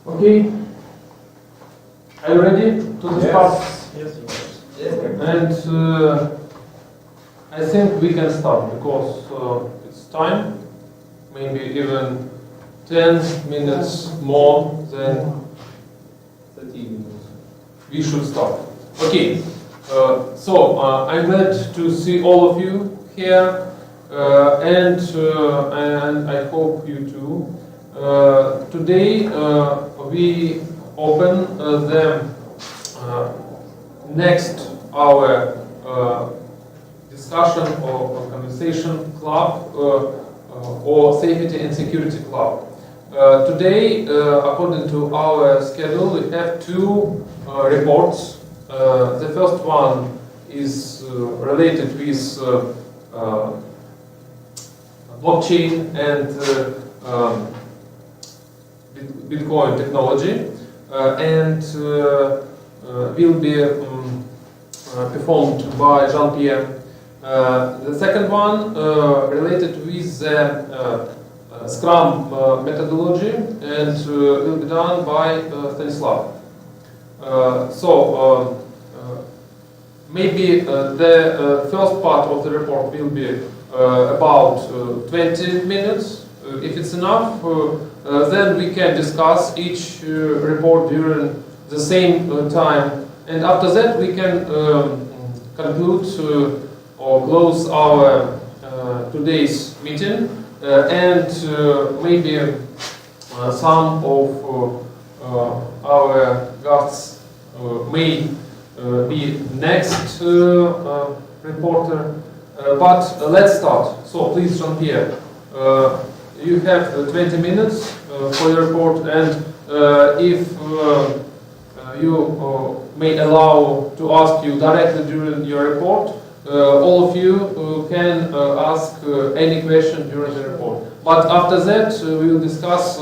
Okay. Are you ready to start? Yes. And I think we can start because it's time. Maybe even 10 minutes more than 30 minutes. We should start. Okay. So I'm glad to see all of you here, and I hope you too. Today we open the next hour discussion or conversation club or safety and security club. Today, according to our schedule, we have two reports. The first one is related with blockchain and Bitcoin technology, and will be performed by Jean-Pierre. The second one related with the Scrum methodology and will be done by Stanislav. Maybe the first part of the report will be about 20 minutes. If it's enough, then we can discuss each report during the same time, and after that we can conclude or close our today's meeting, and maybe some of our guests may be next reporter, but let's start. So please, Jean-Pierre, you have 20 minutes for your report, and if you may allow to ask you directly during your report, all of you can ask any question during the report. But after that, we will discuss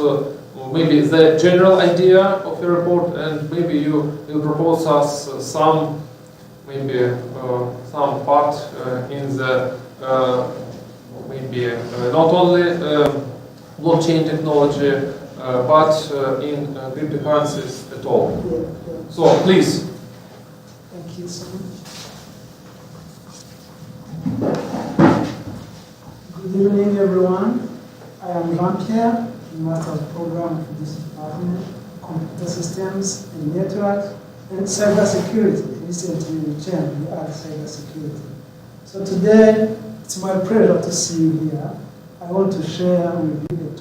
maybe the general idea of the report, and maybe you will propose us some part in the maybe not only blockchain technology, but in cryptocurrencies at all. So please. Thank you so much. Good evening, everyone. I am Jean-Pierre, the Master's Program for this department, Computer Systems and Networks, and Cybersecurity. Recently we changed, we add Cybersecurity. So today, it's my pleasure to see you here. I want to share with you a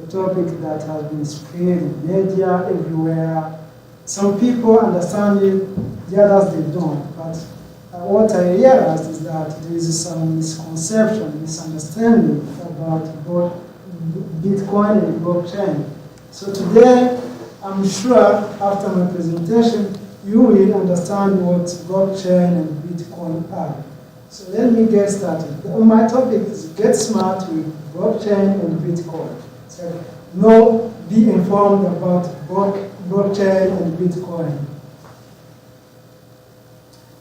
topic that has been spread in media everywhere. Some people understand it, the others they don't. But what I realized is that there is some misconception, misunderstanding about both Bitcoin and blockchain. So today, I'm sure after my presentation, you will understand what blockchain and Bitcoin are. So let me get started. My topic is get smart with blockchain and Bitcoin. So be informed about blockchain and Bitcoin.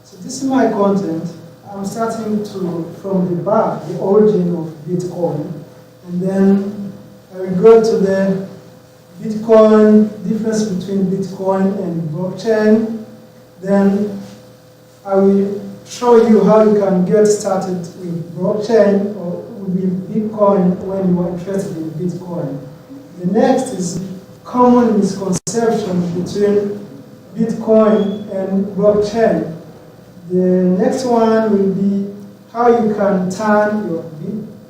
So this is my content. I'm starting from the back, the origin of Bitcoin, and then I will go to the Bitcoin, difference between Bitcoin and blockchain. Then I will show you how you can get started with blockchain or with Bitcoin when you are interested in Bitcoin. The next is common misconception between Bitcoin and blockchain. The next one will be how you can turn your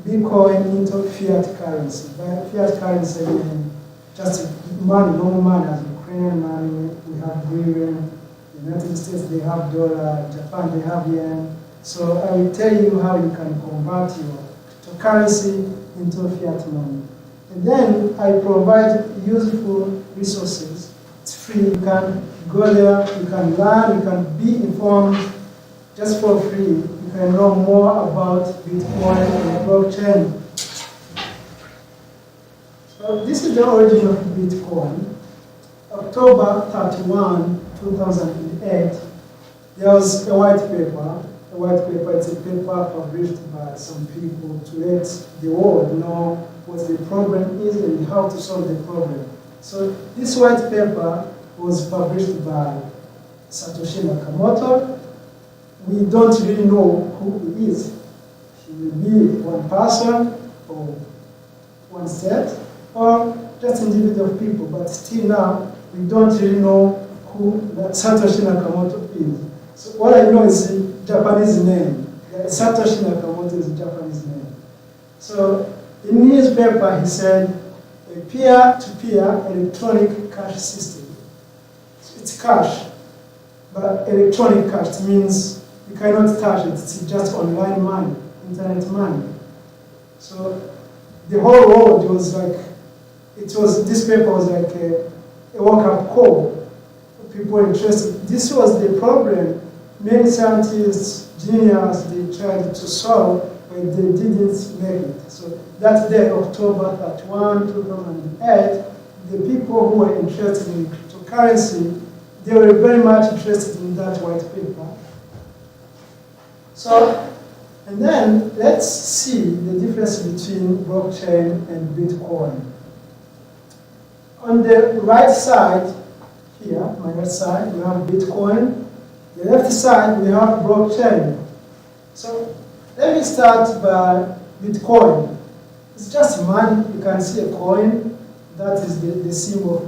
Bitcoin into fiat currency. By fiat currency, I mean just money, normal money, as Ukrainian money, we have hryvnia. The United States, they have dollar. Japan, they have yen. So I will tell you how you can convert your currency into fiat money. And then I provide useful resources. It's free. You can go there, you can learn, you can be informed just for free. You can know more about Bitcoin and blockchain. So this is the origin of Bitcoin. October 31, 2008, there was a white paper. A white paper, it's a paper published by some people to let the world know what the problem is and how to solve the problem. So this white paper was published by Satoshi Nakamoto. We don't really know who he is. He will be one person or one set or just individual people, but still now we don't really know who that Satoshi Nakamoto is. So all I know is the Japanese name. Satoshi Nakamoto is a Japanese name. So in his paper he said a peer-to-peer electronic cash system. It's cash, but electronic cash means you cannot touch it. It's just online money, internet money. So the whole world was like, this paper was like a wake-up call for people interested. This was the problem many scientists, engineers, they tried to solve, but they didn't make it. So that day, October 31, 2008, the people who were interested in cryptocurrency, they were very much interested in that white paper. So, and then let's see the difference between blockchain and Bitcoin. On the right side, here, my right side, we have Bitcoin. The left side, we have blockchain. So let me start by Bitcoin. It's just money. You can see a coin. That is the symbol of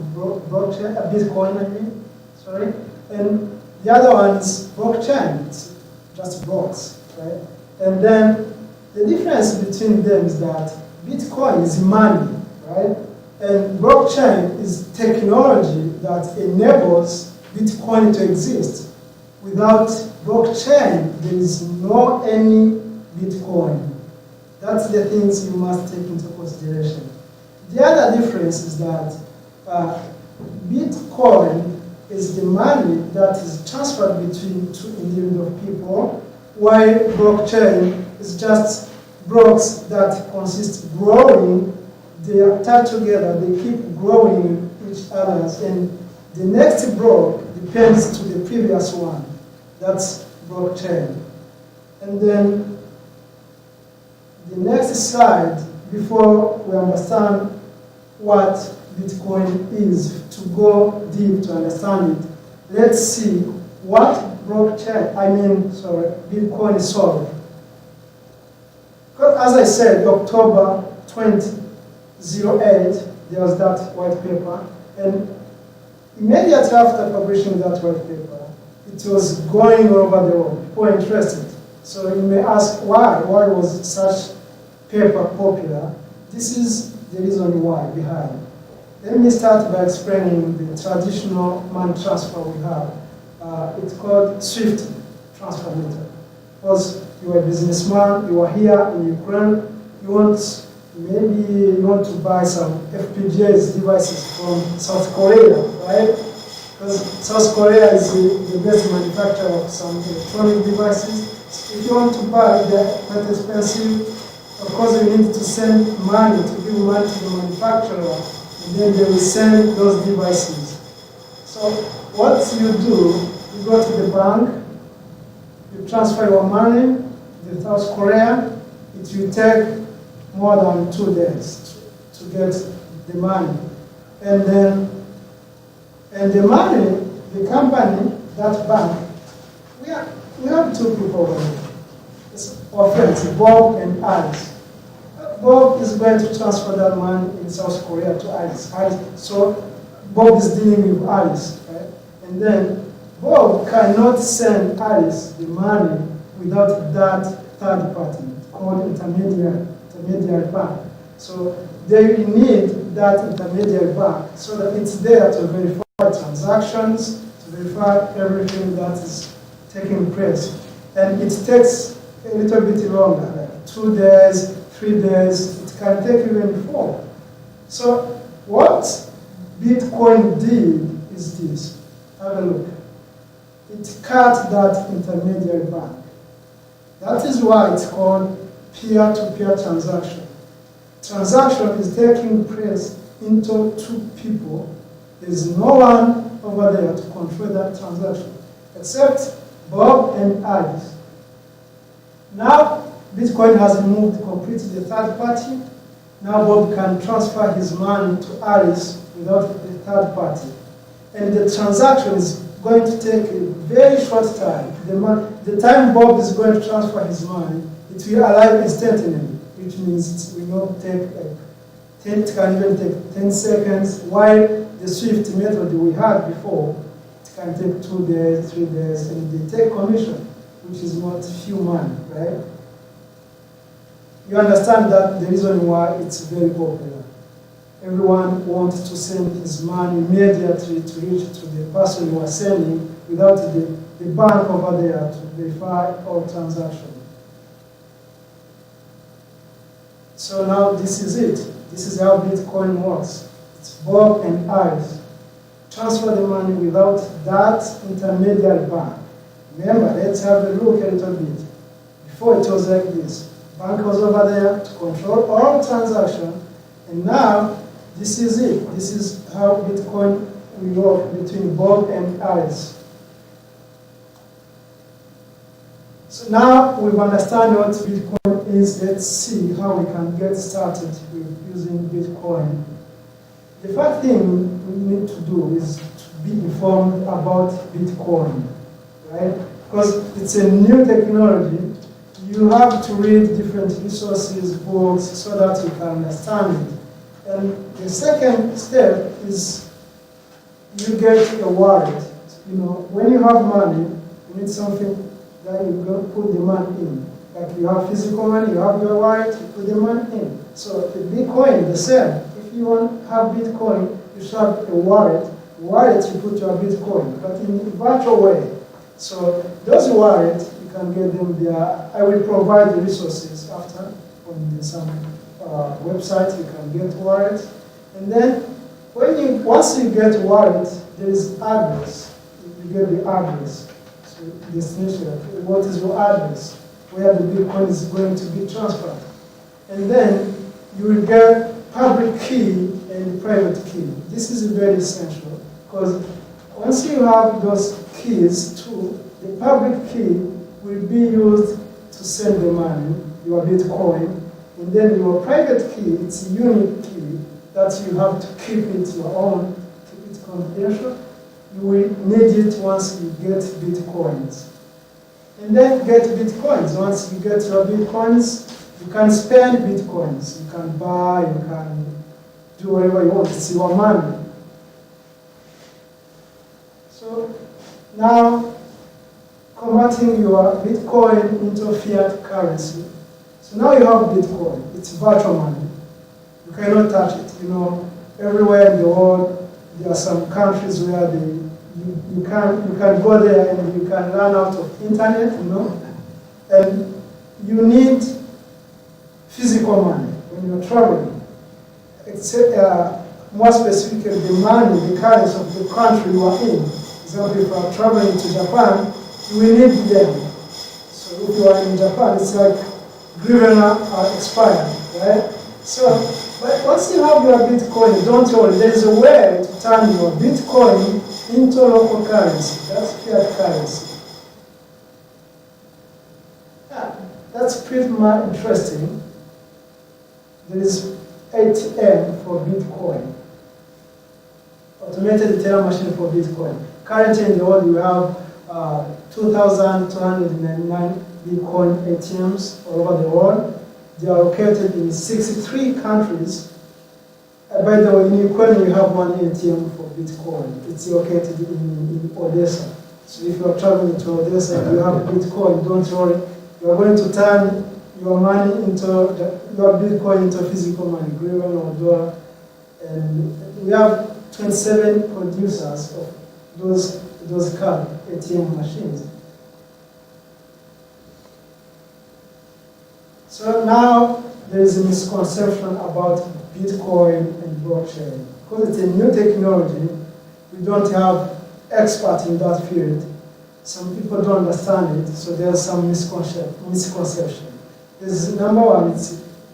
blockchain, Bitcoin, I mean. Sorry. And the other one is blockchain. It's just blocks, right? And then the difference between them is that Bitcoin is money, right? And blockchain is technology that enables Bitcoin to exist. Without blockchain, there is no any Bitcoin. That's the things you must take into consideration. The other difference is that Bitcoin is the money that is transferred between two individual people, while blockchain is just blocks that consist growing. They are tied together, they keep growing each other, and the next block depends to the previous one. That's blockchain. And then the next slide, before we understand what Bitcoin is, to go deep to understand it, let's see what Bitcoin solved. Because as I said, October 2008, there was that white paper, and immediately after publishing that white paper, it was going all over the world. People were interested. So you may ask why? Why was such paper popular? This is the reason why behind. Let me start by explaining the traditional money transfer we have. It's called SWIFT transfer method. Because you are a businessman, you are here in Ukraine, maybe you want to buy some FPGAs devices from South Korea, right? Because South Korea is the best manufacturer of some electronic devices. If you want to buy, they're quite expensive. Of course, you need to send money, to give money to the manufacturer, and then they will send those devices. So what you do, you go to the bank, you transfer your money to South Korea. It will take more than 2 days to get the money. And the money, the company, that bank, we have two people over there. It's our friends, Bob and Alice. Bob is going to transfer that money in South Korea to Alice. So Bob is dealing with Alice, right? And then Bob cannot send Alice the money without that third party called intermediary bank. So they need that intermediary bank so that it's there to verify transactions, to verify everything that is taking place. And it takes a little bit longer, like 2 days, 3 days, it can take even 4. So what Bitcoin did is this. Have a look. It cut that intermediary bank. That is why it's called peer-to-peer transaction. Transaction is taking place into two people. There's no one over there to control that transaction, except Bob and Alice. Now, Bitcoin has removed completely the third party. Now Bob can transfer his money to Alice without a third party. And the transaction is going to take a very short time. The time Bob is going to transfer his money, it will arrive instantly, which means it will not take like 10, it can even take 10 seconds, while the SWIFT method we had before, it can take 2 days, 3 days, and they take commission, which is not few money, right? You understand that the reason why it's very popular. Everyone wants to send his money immediately to reach to the person you are sending without the bank over there to verify all transactions. So now this is it. This is how Bitcoin works. It's Bob and Alice. Transfer the money without that intermediary bank. Remember, let's have a look a little bit. Before it was like this. Bank was over there to control all transactions, and now this is it. This is how Bitcoin will work between Bob and Alice. So now we've understood what Bitcoin is. Let's see how we can get started with using Bitcoin. The first thing we need to do is to be informed about Bitcoin, right? Because it's a new technology. You have to read different resources, books, so that you can understand it. And the second step is you get a wallet. You know, when you have money, you need something that you go put the money in. Like you have physical money, you have your wallet, you put the money in. So the Bitcoin, the same. If you want to have Bitcoin, you should have a wallet. Wallet, you put your Bitcoin, but in a virtual way. So those wallets, you can get them there. I will provide the resources after on some website. You can get wallets, and then once you get wallet, there is address. You get the address. So destination. What is your address? Where the Bitcoin is going to be transferred, and then you will get public key and private key. This is very essential because once you have those keys too, the public key will be used to send the money, your Bitcoin, and then your private key, it's a unique key that you have to keep it your own, keep it confidential. You will need it once you get Bitcoins. And then get Bitcoins. Once you get your Bitcoins, you can spend Bitcoins. You can buy, you can do whatever you want. It's your money. So now, converting your Bitcoin into fiat currency. So now you have Bitcoin. It's virtual money. You cannot touch it. You know, everywhere in the world, there are some countries where you can go there and you can run out of internet, you know, and you need physical money when you're traveling. More specifically, the money, the currency of the country you are in. For example, if you are traveling to Japan, you will need them. So if you are in Japan, it's like hryvnia are expired, right? So, but once you have your Bitcoin, don't worry, there is a way to turn your Bitcoin into local currency. That's fiat currency. Yeah, that's pretty much interesting. There is ATM for Bitcoin. Automated teller machine for Bitcoin. Currently in the world, we have 2,299 Bitcoin ATMs all over the world. They are located in 63 countries. By the way, in Ukraine, we have one ATM for Bitcoin. It's located in Odessa. So if you are traveling to Odessa and you have Bitcoin, don't worry. You are going to turn your money into your Bitcoin into physical money, hryvnia or dollar. And we have 27 producers of those card ATM machines. So now there is a misconception about Bitcoin and blockchain. Because it's a new technology, we don't have experts in that field. Some people don't understand it, so there's some misconception. There's number one,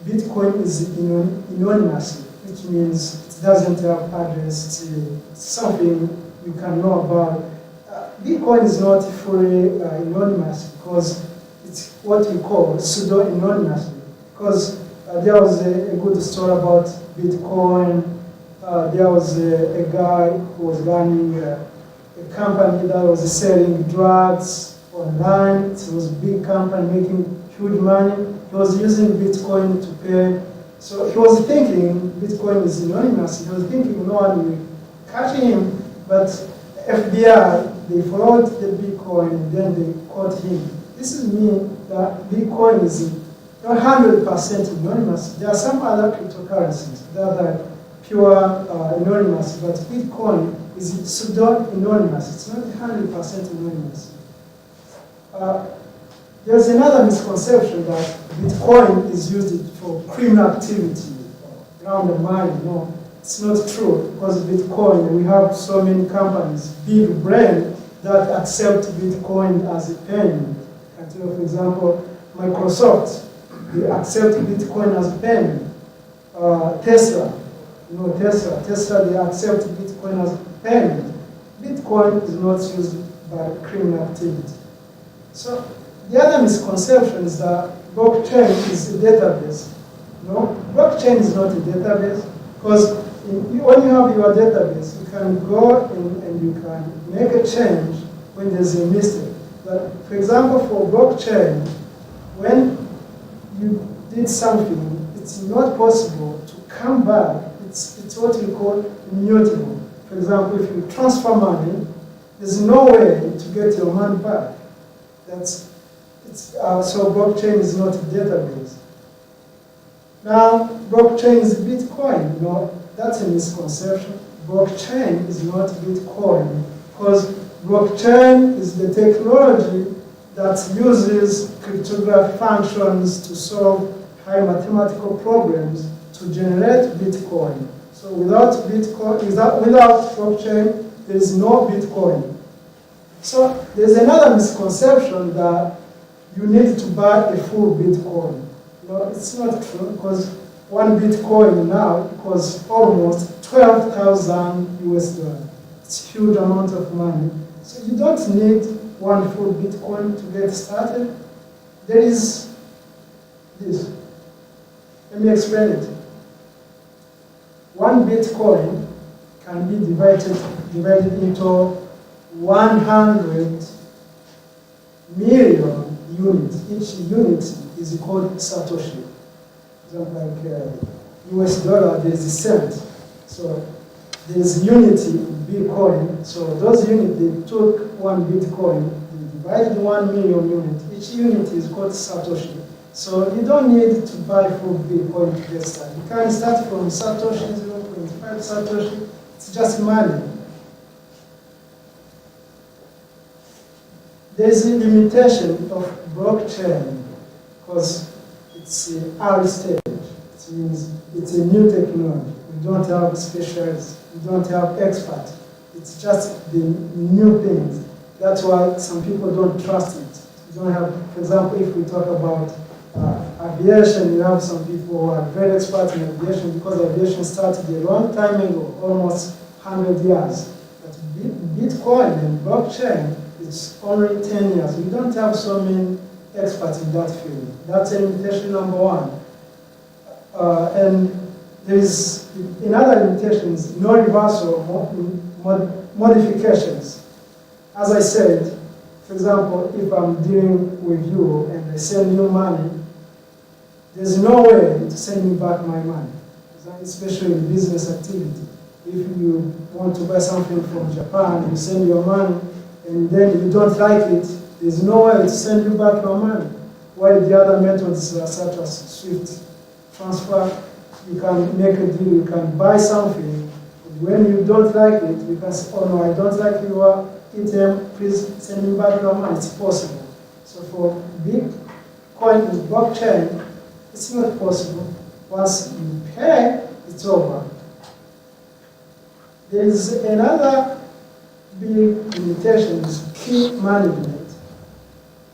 Bitcoin is anonymous, which means it doesn't have address. It's something you can know about. Bitcoin is not fully anonymous because it's what we call pseudo-anonymous. Because there was a good story about Bitcoin. There was a guy who was running a company that was selling drugs online. It was a big company making huge money. He was using Bitcoin to pay. So he was thinking Bitcoin is anonymous. He was thinking no one will catch him, but FBI, they followed the Bitcoin and then they caught him. This is mean that Bitcoin is not 100% anonymous. There are some other cryptocurrencies that are pure anonymous, but Bitcoin is pseudo-anonymous. It's not 100% anonymous. There's another misconception that Bitcoin is used for criminal activity around the money. No, it's not true, because Bitcoin, we have so many companies, big brands that accept Bitcoin as a payment. For example, Microsoft, they accept Bitcoin as a payment. Tesla, Tesla, they accept Bitcoin as a payment. Bitcoin is not used by criminal activity. So the other misconception is that blockchain is a database. No, blockchain is not a database, because when you have your database, you can go in and you can make a change when there's a mistake. But for example, for blockchain, when you did something, it's not possible to come back. It's what we call immutable. For example, if you transfer money, there's no way to get your money back. So blockchain is not a database. Now, blockchain is Bitcoin. No, that's a misconception. Blockchain is not Bitcoin, because blockchain is the technology that uses cryptographic functions to solve high mathematical problems to generate Bitcoin. So without blockchain, there is no Bitcoin. So there's another misconception that you need to buy a full Bitcoin. No, it's not true, because one Bitcoin now costs almost 12,000 US dollars. It's a huge amount of money. So you don't need one full Bitcoin to get started. There is this. Let me explain it. One Bitcoin can be divided into 100 million units. Each unit is called Satoshi. For example, like US dollar, there is a cent. So there is unity in Bitcoin. So those units, they took one Bitcoin, they divided 1 million units. Each unit is called Satoshi. So you don't need to buy full Bitcoin to get started. You can start from Satoshi, 0.5 Satoshi. It's just money. There's a limitation of blockchain because it's an early stage. It means it's a new technology. We don't have specialists. We don't have experts. It's just the new things. That's why some people don't trust it. You don't have, for example, if we talk about aviation, you have some people who are very expert in aviation because aviation started a long time ago, almost 100 years. But Bitcoin and blockchain, it's only 10 years. We don't have so many experts in that field. That's a limitation number one. And there is another limitations, no reversal modifications. As I said, for example, if I'm dealing with you and I send you money, there's no way to send me back my money, especially in business activity. If you want to buy something from Japan, you send your money, and then you don't like it, there's no way to send you back your money. While the other methods such as SWIFT transfer, you can make a deal, you can buy something. When you don't like it, you can say, oh no, I don't like your item, please send me back your money. It's possible. So for Bitcoin and blockchain, it's not possible. Once you pay, it's over. There is another big limitation, is key management.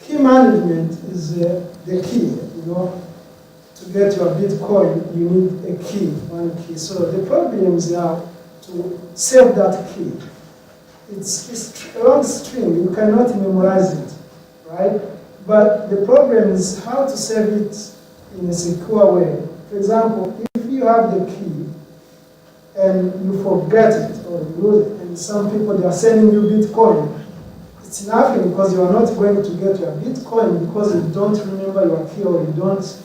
Key management is the key, to get your Bitcoin, you need a key, one key. So the problem is now to save that key. It's a long string, you cannot memorize it, right? But the problem is how to save it in a secure way. For example, if you have the key and you forget it or you lose it, and some people, they are sending you Bitcoin, it's nothing because you are not going to get your Bitcoin because you don't remember your key or you don't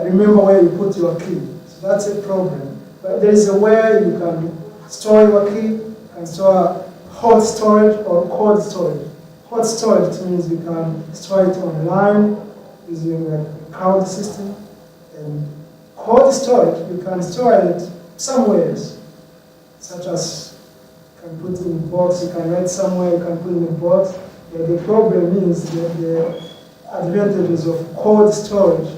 remember where you put your key. So that's a problem. But there is a way you can store your key. You can store hot storage or cold storage. Hot storage means you can store it online using a cloud system. And cold storage, you can store it somewhere, such as you can put in a box, you can write somewhere, you can put in a box. But the problem is the advantages of cold storage.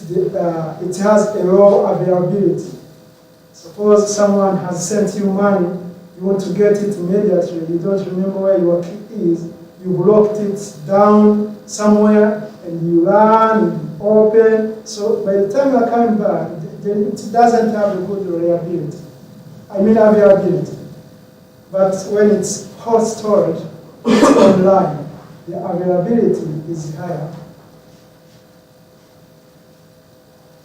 It has a low availability. Suppose someone has sent you money, you want to get it immediately, you don't remember where your key is, you locked it down somewhere, and you run, and you open. So by the time you are coming back, it doesn't have a good reliability. I mean availability. But when it's hot storage, it's online, the availability is higher.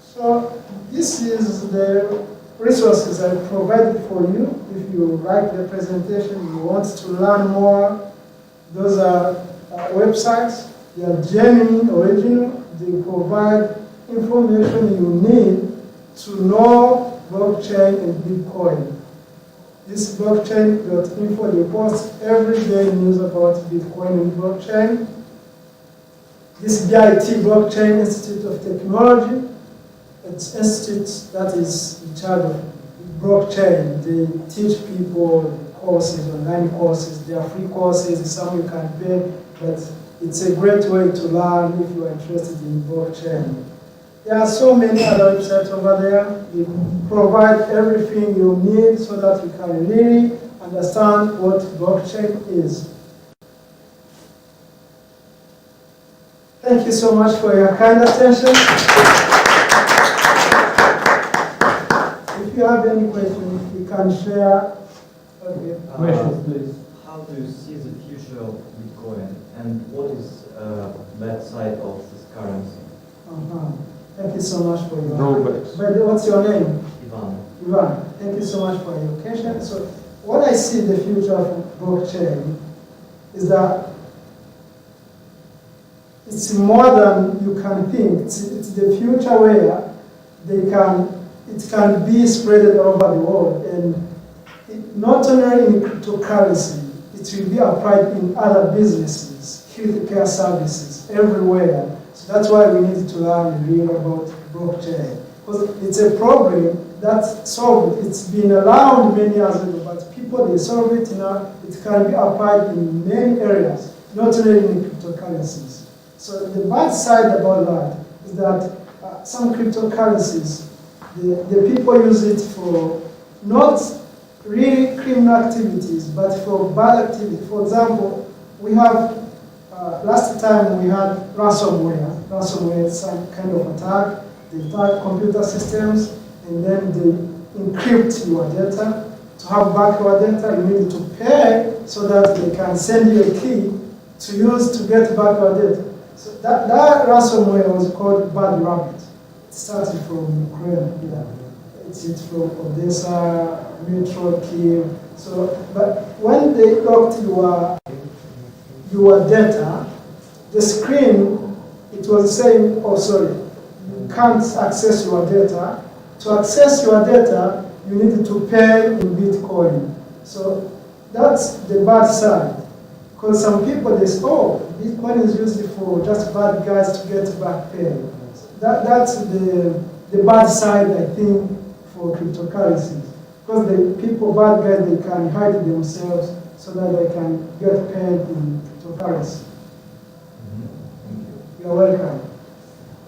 So this is the resources I provided for you. If you like the presentation, you want to learn more, those are websites. They are genuine, original. They provide information you need to know blockchain and Bitcoin. This blockchain.info, they post every day news about Bitcoin and blockchain. This BIT, Blockchain Institute of Technology, it's an institute that is in charge of blockchain. They teach people courses, online courses. They are free courses, some you can pay, but it's a great way to learn if you are interested in blockchain. There are so many other websites over there. They provide everything you need so that you can really understand what blockchain is. Thank you so much for your kind attention. If you have any questions, you can share. Okay. Questions, please. How do you see the future of Bitcoin, and what is that side of this currency? Thank you so much for your drawbacks. What's your name? Ivan. Ivan. Thank you so much for your question. So, what I see the future of blockchain is that it's more than you can think. It's the future where it can be spread all over the world, and not only in cryptocurrency, it will be applied in other businesses, healthcare services, everywhere. So that's why we need to learn and read about blockchain. Because it's a problem that's solved. It's been around many years ago, but people, they solve it now. It can be applied in many areas, not only in cryptocurrencies. So the bad side about that is that some cryptocurrencies, the people use it for not really criminal activities, but for bad activities. For example, we have, last time we had ransomware. Ransomware is some kind of attack. They attack computer systems, and then they encrypt your data. To have back your data, you need to pay so that they can send you a key to use to get back your data. So that ransomware was called Bad Rabbit. It started from Ukraine. Yeah. It's from Odessa, Metro, Kiev. So, but when they locked your data, the screen, it was saying, oh sorry, you can't access your data. To access your data, you need to pay in Bitcoin. So that's the bad side. Because some people, they say, oh, Bitcoin is used for just bad guys to get back pay. That's the bad side, I think, for cryptocurrencies. Because the people, bad guys, they can hide themselves so that they can get paid in cryptocurrency. You're welcome.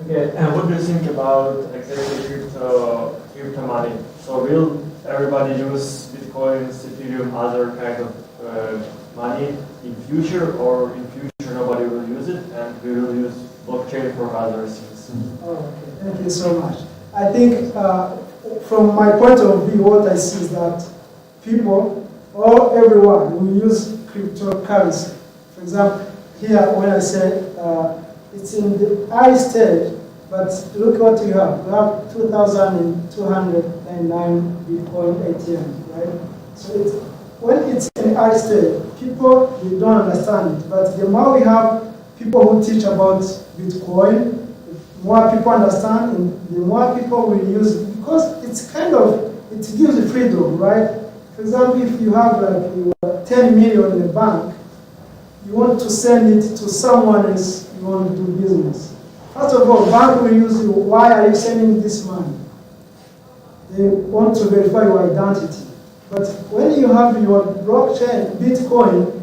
Okay, and what do you think about exactly crypto money? So will everybody use Bitcoins, Ethereum, other kind of money in future, or in future nobody will use it and we will use blockchain for other things? Oh, okay. Thank you so much. I think from my point of view, what I see is that people, or everyone, will use cryptocurrency. For example, here when I say it's in the early stage, But look what we have. We have 2,209 Bitcoin ATMs, right? So when it's in early stage, people, they don't understand it. But the more we have people who teach about Bitcoin, the more people understand, and the more people will use it. Because it's kind of, it gives you freedom, right? For example, if you have like 10 million in the bank, you want to send it to someone else you want to do business. First of all, bank will use you. Why are you sending this money? They want to verify your identity. But when you have your blockchain, Bitcoin,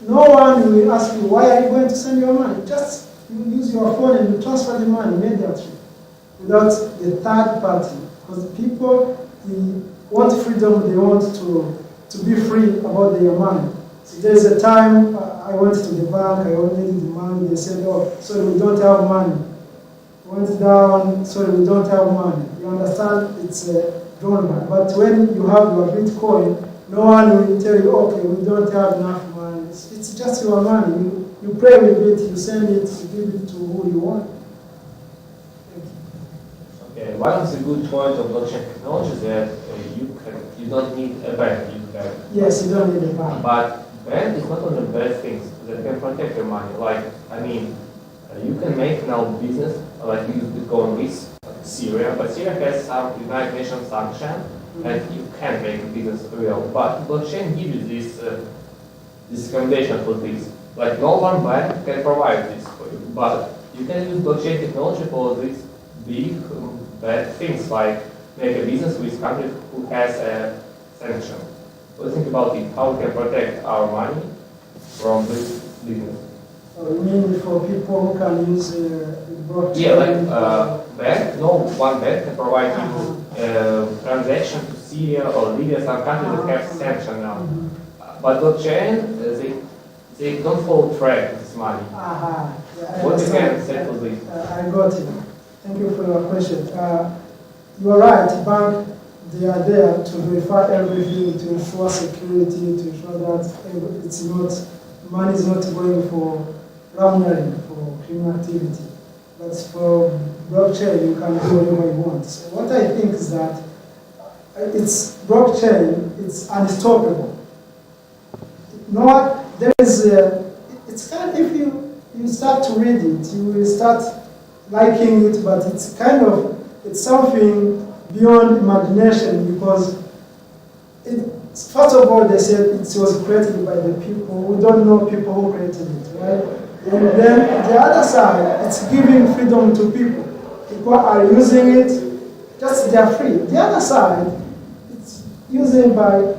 no one will ask you, why are you going to send your money? Just you use your phone and you transfer the money immediately without the third party. Because people, they want freedom, they want to be free about their money. So there's a time I went to the bank, I needed the money, they said, oh, sorry, we don't have money. Went down, sorry, we don't have money. You understand? It's drawn back. But when you have your Bitcoin, no one will tell you, okay, we don't have enough money. It's just your money. You pray with it, you send it, you give it to who you want. Okay, one of the good points of blockchain technology is that you don't need a bank. Yes, you don't need a bank. But bank is not only bad things that can protect your money. Like, I mean, you can make now business, like use Bitcoin with Syria, but Syria has some United Nations sanction, and you can make business real. But blockchain gives you this recommendation for this. Like, no one bank can provide this for you, but you can use blockchain technology for these big bad things, like make a business with country who has a sanction. So think about it, how we can protect our money from this business. You mean for people who can use blockchain? Yeah, like bank, no one bank can provide you transaction to Syria or Libya, some countries that have sanction now. But blockchain, they don't follow track of this money. Yeah, What you can say for this? I got it. Thank you for your question. You are right, bank, they are there to verify everything, to ensure security, to ensure that it's not, money is not going for laundering, for criminal activity. But for blockchain, you can do whatever you want. So what I think is that it's blockchain, it's unstoppable. No, there is it's kind of, if you start to read it, you will start liking it, but it's kind of, it's something beyond imagination, because first of all, they said it was created by the people. We don't know people who created it, right? And then the other side, it's giving freedom to people. People are using it, just they're free. The other side, it's using by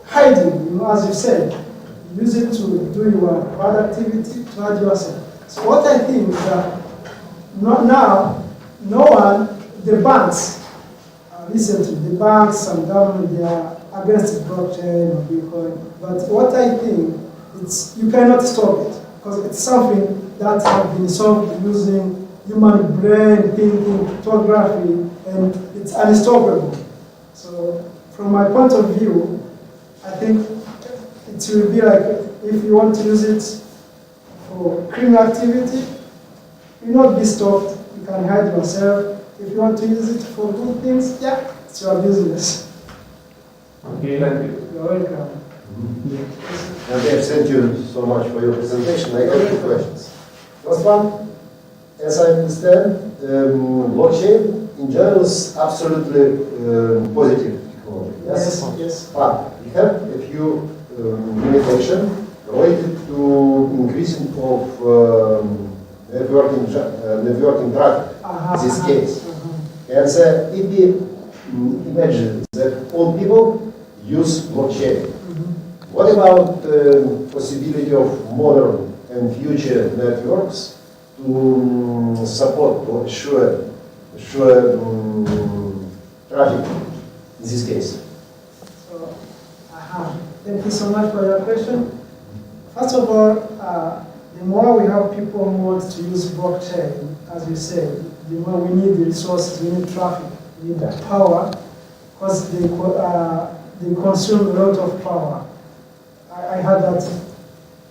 hiding, as you said. Use it to do your productivity, to hide yourself. So what I think is that now, no one, the banks, recently, the banks and government, they are against blockchain or Bitcoin. But what I think, you cannot stop it, because it's something that has been solved using human brain, thinking, cryptography, and it's unstoppable. So from my point of view, I think it will be like, if you want to use it for criminal activity, you will not be stopped. You can hide yourself. If you want to use it for good things, yeah, it's your business. Okay, thank you. You're welcome. Okay, thank you so much for your presentation. I have two questions. First one, as I understand, blockchain in general is absolutely positive technology. Yes, yes. But we have a few limitations related to increasing of networking traffic in this case. And if we imagine that all people use blockchain, what about the possibility of modern and future networks to support or assure traffic in this case? So, thank you so much for your question. First of all, the more we have people who want to use blockchain, as you said, the more we need the resources, we need traffic, we need power, because they consume a lot of power. I heard that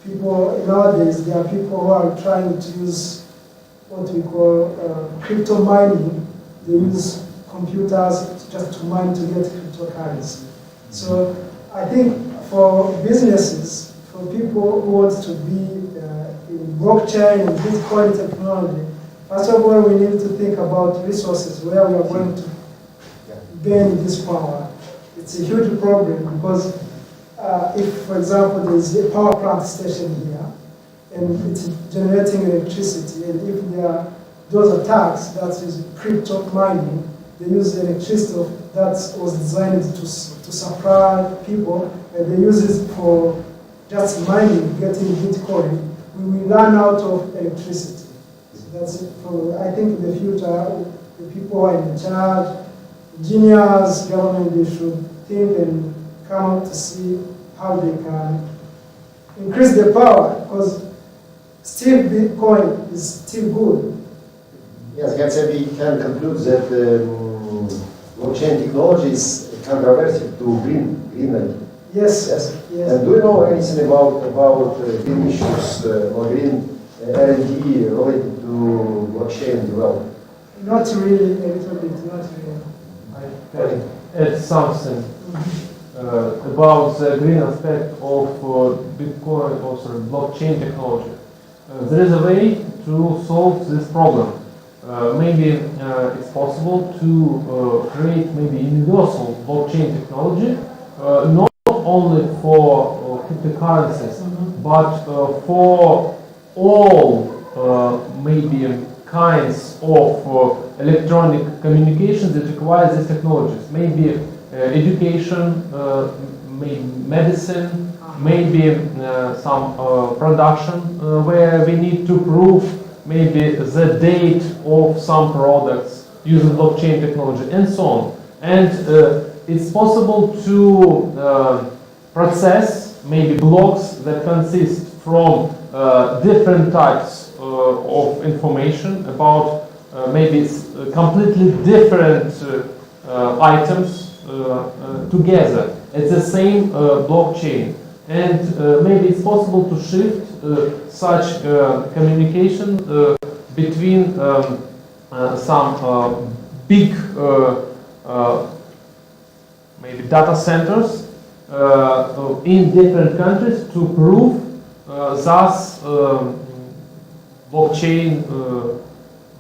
people nowadays, there are people who are trying to use what we call crypto mining. They use computers just to mine to get cryptocurrency. So I think for businesses, for people who want to be in blockchain and Bitcoin technology, first of all, we need to think about resources where we are going to gain this power. It's a huge problem because if, for example, there is a power plant station here and it's generating electricity, and if there are those attacks that is crypto mining, they use the electricity that was designed to supply people, and they use it for just mining, getting Bitcoin. We will run out of electricity. So that's it. I think in the future, the people who are in charge, engineers, government, they should think and come out to see how they can increase the power, because still Bitcoin is still good. Yes, we can conclude that blockchain technology is controversial to green energy. Yes. Yes. Yes. And do you know anything about green issues or green R&D related to blockchain development? Not really, a little bit, not really. I can add something about the green aspect of Bitcoin, or sorry, blockchain technology. There is a way to solve this problem. Maybe it's possible to create maybe universal blockchain technology, not only for cryptocurrencies, but for all maybe kinds of electronic communication that require these technologies. Maybe education, maybe medicine, maybe some production where we need to prove maybe the date of some products using blockchain technology and so on. And it's possible to process maybe blocks that consist from different types of information about maybe completely different items together at the same blockchain. And maybe it's possible to shift such communication between some big maybe data centers in different countries to prove thus blockchain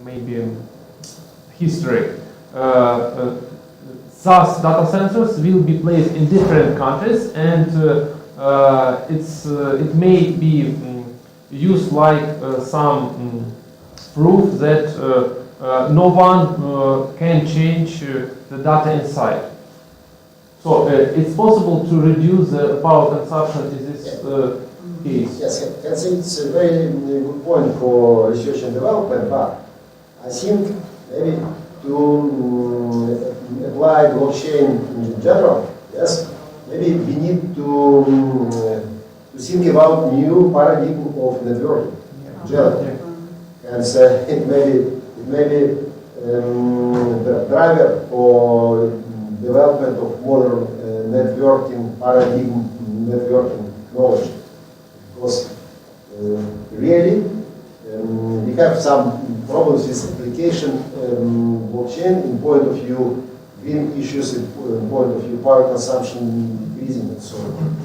maybe history. Thus data centers will be placed in different countries, and it may be used like some proof that no one can change the data inside. So it's possible to reduce the power consumption in this case. Yes, I think it's a very good point for research and development, but I think maybe to apply blockchain in general, yes, maybe we need to think about new paradigm of networking in general. And it may be the driver for development of modern networking paradigm, networking knowledge. Because really we have some problems with application blockchain in point of view green issues, in point of view power consumption decreasing and so on.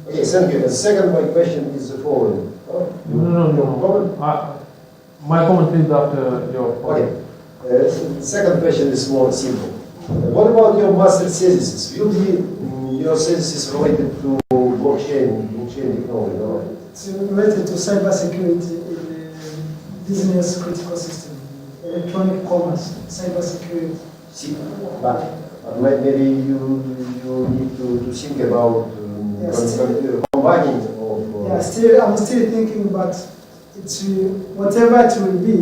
Okay, thank you. The second my question is the following. No. My comment is after your point. Okay. Second question is more simple. What about your master thesis? Will be your thesis related to blockchain technology? No? It's related to cybersecurity in business critical system, electronic commerce, cybersecurity. But maybe you need to think about combining of. Yeah, I'm still thinking, but it's whatever it will be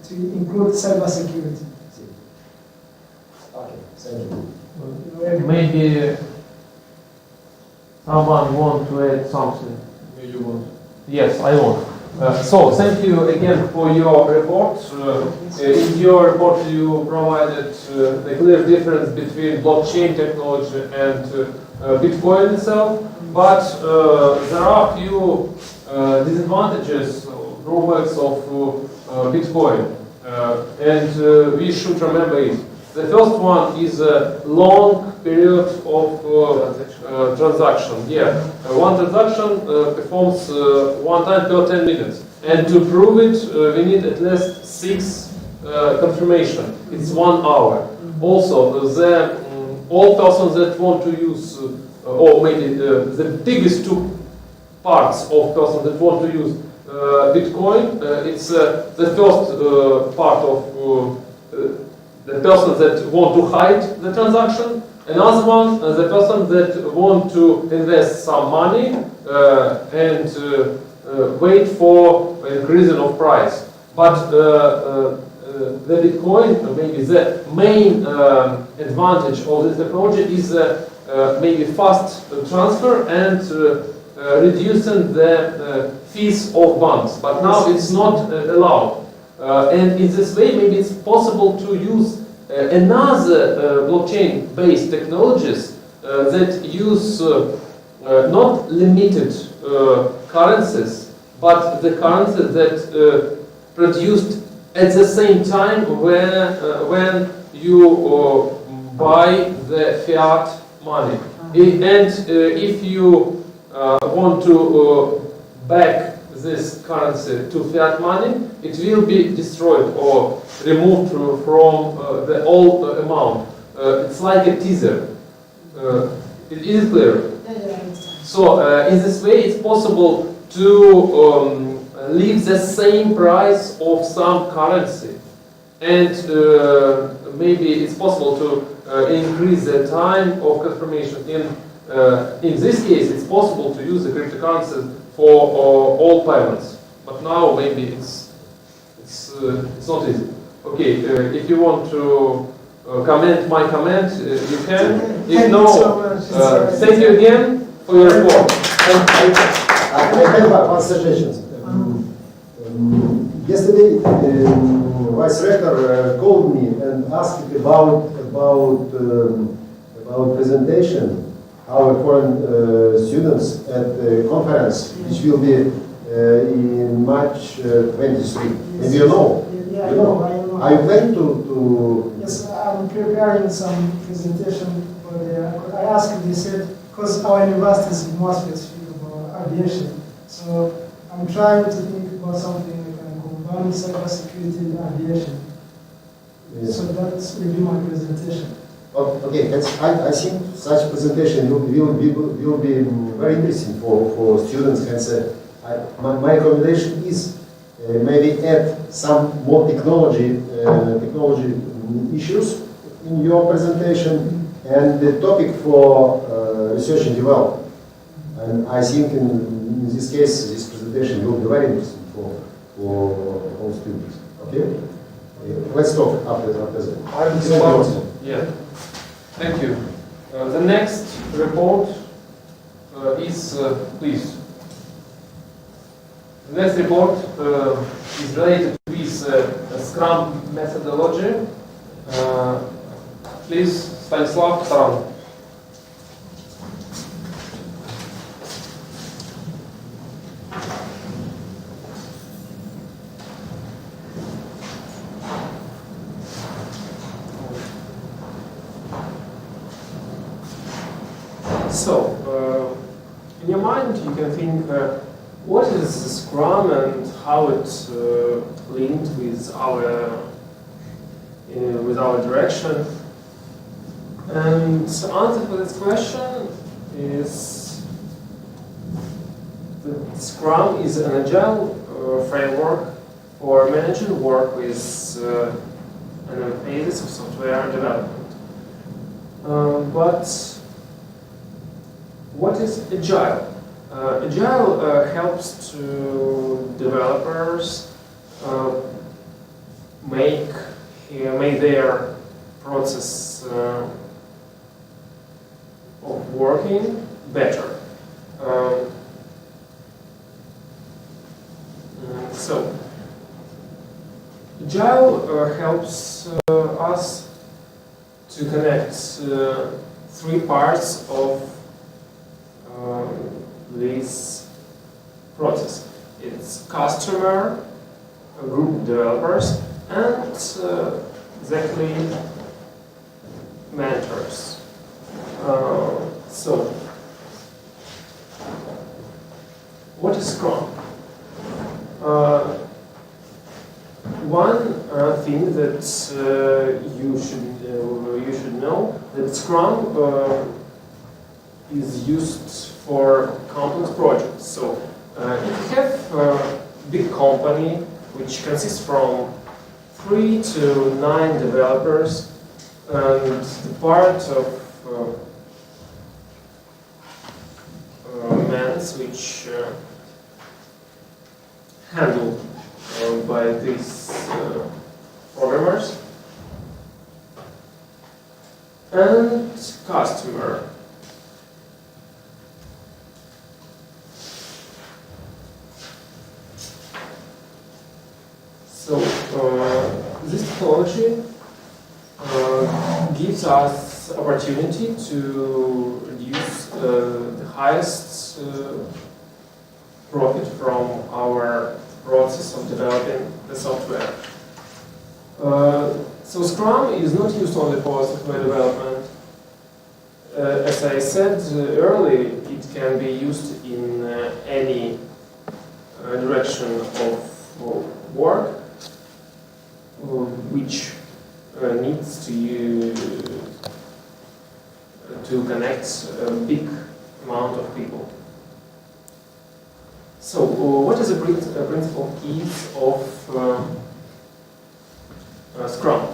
to include cybersecurity. Okay, thank you. Maybe someone want to add something. You want? Yes, I want. So thank you again for your report. In your report you provided the clear difference between blockchain technology and Bitcoin itself, but there are few disadvantages, drawbacks of Bitcoin, and we should remember it. The first one is a long period of transaction. Yeah, one transaction performs one time per 10 minutes, and to prove it, we need at least 6 confirmation. It's 1 hour. Also, all persons that want to use, or maybe the biggest 2 parts of persons that want to use Bitcoin, it's the first part of the person that want to hide the transaction. Another one, the person that want to invest some money and wait for increasing of price. But the Bitcoin, maybe the main advantage of this technology is maybe fast transfer and reducing the fees of banks. But now it's not allowed. And in this way, maybe it's possible to use another blockchain-based technologies that use not limited currencies, but the currencies that produced at the same time when you buy the fiat money. And if you want to back this currency to fiat money, it will be destroyed or removed from the old amount. It's like a teaser. It is clear. So in this way, it's possible to leave the same price of some currency, and maybe it's possible to increase the time of confirmation. In this case, it's possible to use the cryptocurrency for all payments, but now maybe it's not easy. Okay, if you want to comment my comment, you can. If no, thank you again for your report. I have one suggestion. Yesterday, Vice Rector called me and asked about presentation our foreign students at the conference, which will be in March 23. And you know, Yeah, you know. I know. Are you planning to? Yes, I'm preparing some presentation for I asked, they said, because our university is more specific about aviation, so I'm trying to think about something that can combine cybersecurity and aviation. Yes. So that will be my presentation. Okay, I think such presentation will be very interesting for students. Hence, my recommendation is maybe add some more technology issues in your presentation and the topic for research and development. And I think in this case, this presentation will be very interesting for all students. Okay, let's talk after that. Yeah. Thank you. The next report is, please. The next report is related with Scrum methodology. Please, Stanislav Taran. So, in your mind, you can think, what is Scrum and how it linked with our direction? And the answer for this question is that Scrum is an agile framework for managing work with an emphasis of software development. But what is agile? Agile helps to developers make their process of working better. So, Agile helps us to connect 3 parts of this process. It's customer, a group of developers and exactly mentors. So, what is Scrum? One thing that you should know that Scrum is used for complex projects. So, if you have a big company which consists from 3 to 9 developers, and the part of men which handled by these programmers, and customer. So this technology gives us opportunity to reduce the highest profit from our process of developing the software. So Scrum is not used only for software development. As I said earlier, it can be used in any direction of work which needs to connect a big amount of people. So, what is the principal keys of Scrum?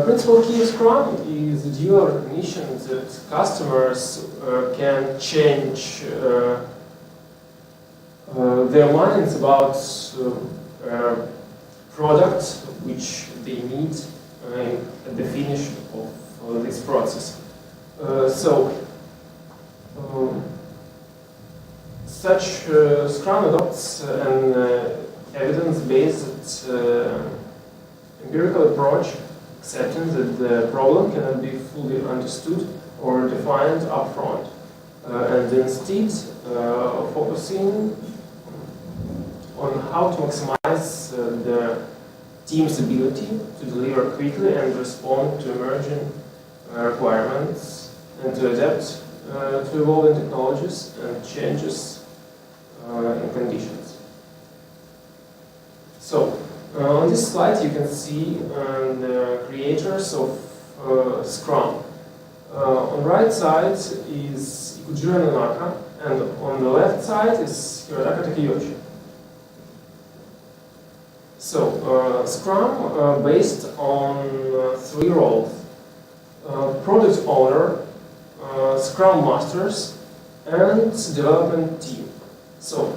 Principal key of Scrum is the dual recognition that customers can change their minds about products which they need at the finish of this process. Such Scrum adopts an evidence-based empirical approach, accepting that the problem cannot be fully understood or defined upfront, and instead focusing on how to maximize the team's ability to deliver quickly and respond to emerging requirements and to adapt to evolving technologies and changes in conditions. So, on this slide you can see the creators of Scrum. On the right side is Ikujiro Nanaka, and on the left side is Hirotaka Takeyoshi. So, Scrum based on 3 roles: product owner, Scrum masters, and development team. So,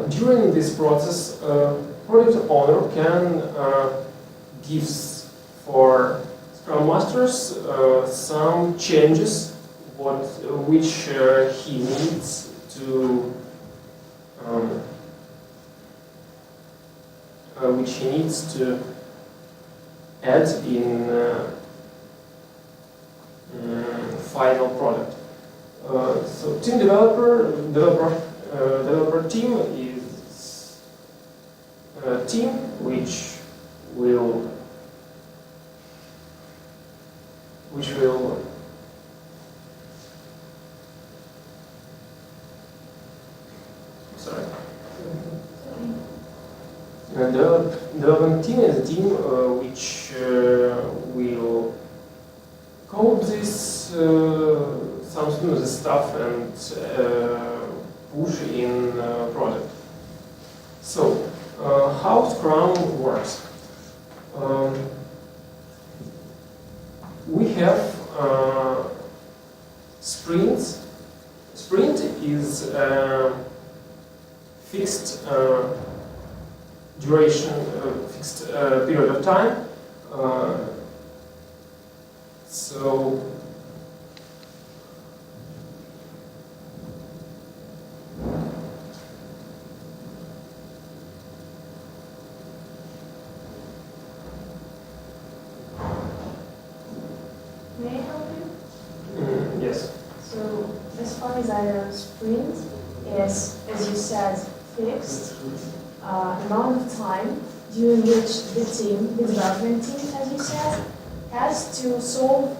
during this process, product owner can give for Scrum masters some changes which he needs to add in final product. So team developer team is a team which will development team is a team which will code this some of the stuff and push in product. So, how Scrum works? We have sprints. Sprint is a fixed duration, fixed period of time. May I help you? Yes. So, as far as I know, sprint is, as you said, fixed. amount of time during which the team, the development team, as you said, has to solve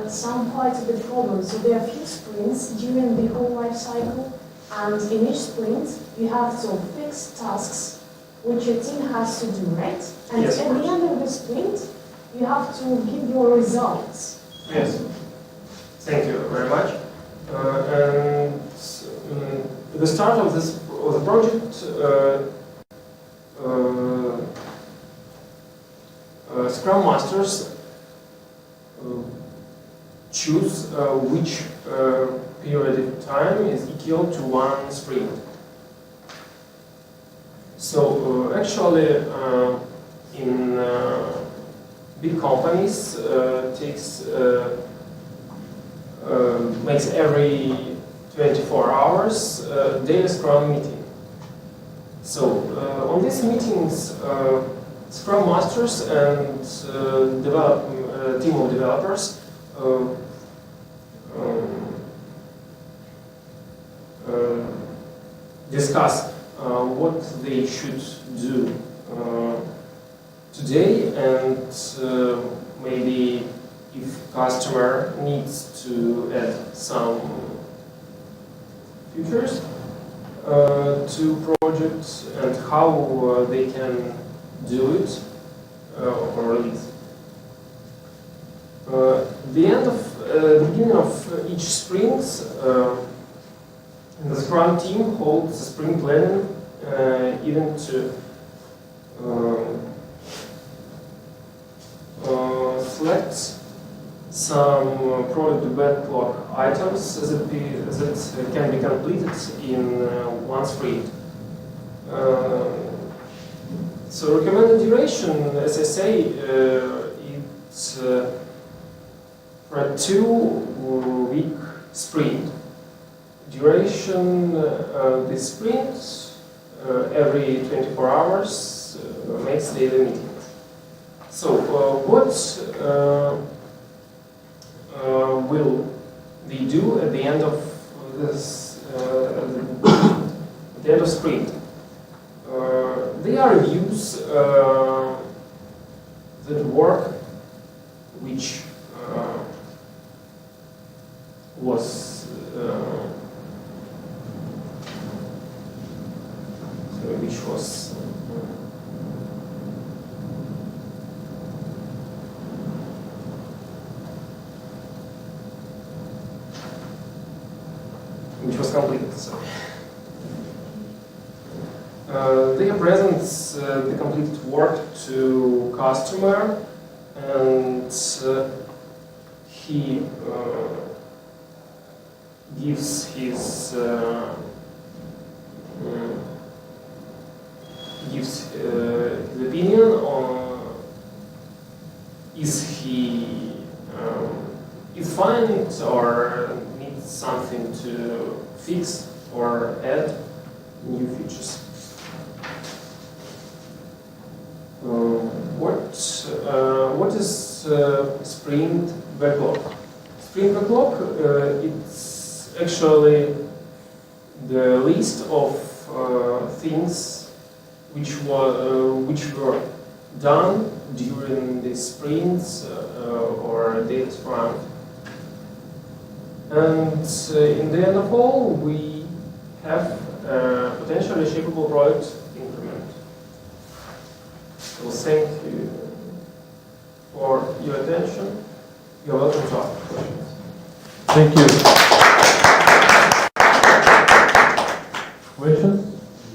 some part of the problem. So there are a few sprints during the whole life cycle, and in each sprint you have some fixed tasks which your team has to do, right? And Yes, at the end of the sprint, you have to give your results. Yes. Thank you very much. And at the start of the project, Scrum Masters choose which period of time is equal to one sprint. So actually, in big companies, makes every 24 hours daily Scrum meeting. So on these meetings, Scrum Masters and team of developers discuss what they should do today, and maybe if customer needs to add some features to project, and how they can do it or release. The beginning of each sprint, the Scrum team holds a sprint planning event to select some product backlog items that can be completed in one sprint. So recommended duration, as I say, it's for a 2-week sprint. Duration, this sprint, every 24 hours makes daily meeting. So what will they do at the end of this, at the end of sprint? They are reviews that work which was completed. Sorry. They present the completed work to customer, and he gives his opinion on is he is fine or needs something to fix or add new features. What is sprint backlog? Sprint backlog, it's actually the list of things which were done during the sprints or daily sprint. And in the end of all, we have a potentially shapeable product increment. So thank you for your attention. You're welcome to ask questions. Thank you. Questions?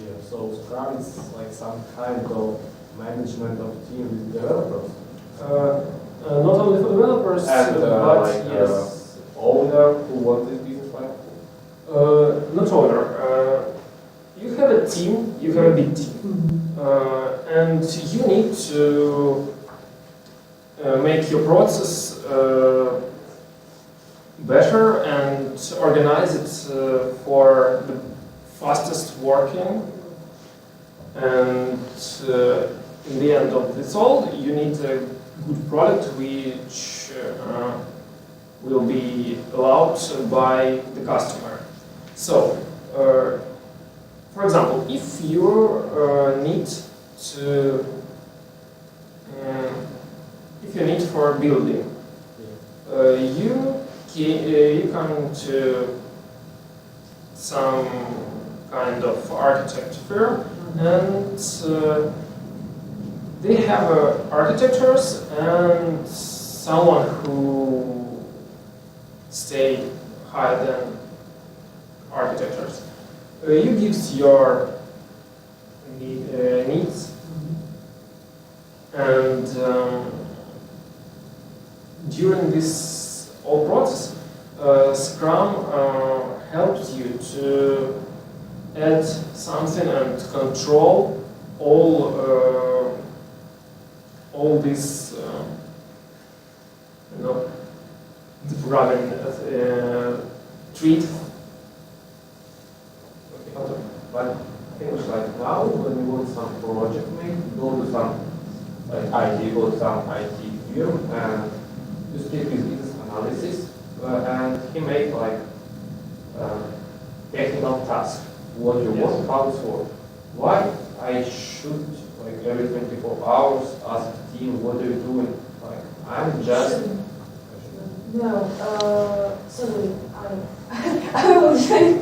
Yeah, so Scrum is like some kind of management of team with developers. Not only for developers, And but like yes. Owner who wants this business like? Not owner. You have a team, you have a big team, and you need to make your process better and organize it for the fastest working. And in the end of this all, you need a good product which will be allowed by the customer. So, For example, if you need to, if you need for a building, you come to some kind of architect firm, and they have architects and someone who stay higher than architects. You give your needs, and during this whole process, Scrum helps you to add something and control all this, the programming treat. But I think it's like now when we want some project made, go to some like IT, go to some IT firm and you speak with business analysis and he make like technical task. What you want, how it's work. Why I should like every 24 hours ask the team what are you doing? Like I'm just No, sorry, I will try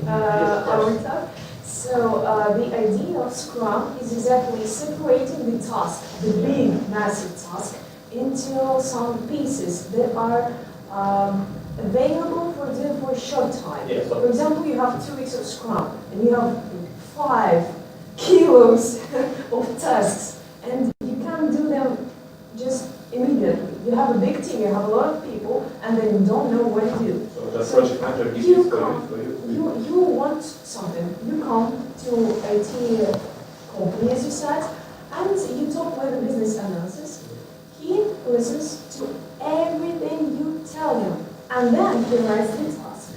our talk. So the idea of Scrum is exactly separating the task, the big, massive task, into some pieces that are available for doing for a short time. Yes. For example, you have 2 weeks of Scrum, and you have 5 kilos of tasks, and you can't do them just immediately. You have a big team, you have a lot of people, and then you don't know what to do. so the project manager gives you it come, for you. you want something, you come to IT company, as you said, and you talk with the business analysis. He listens to everything you tell him, and then he writes the task.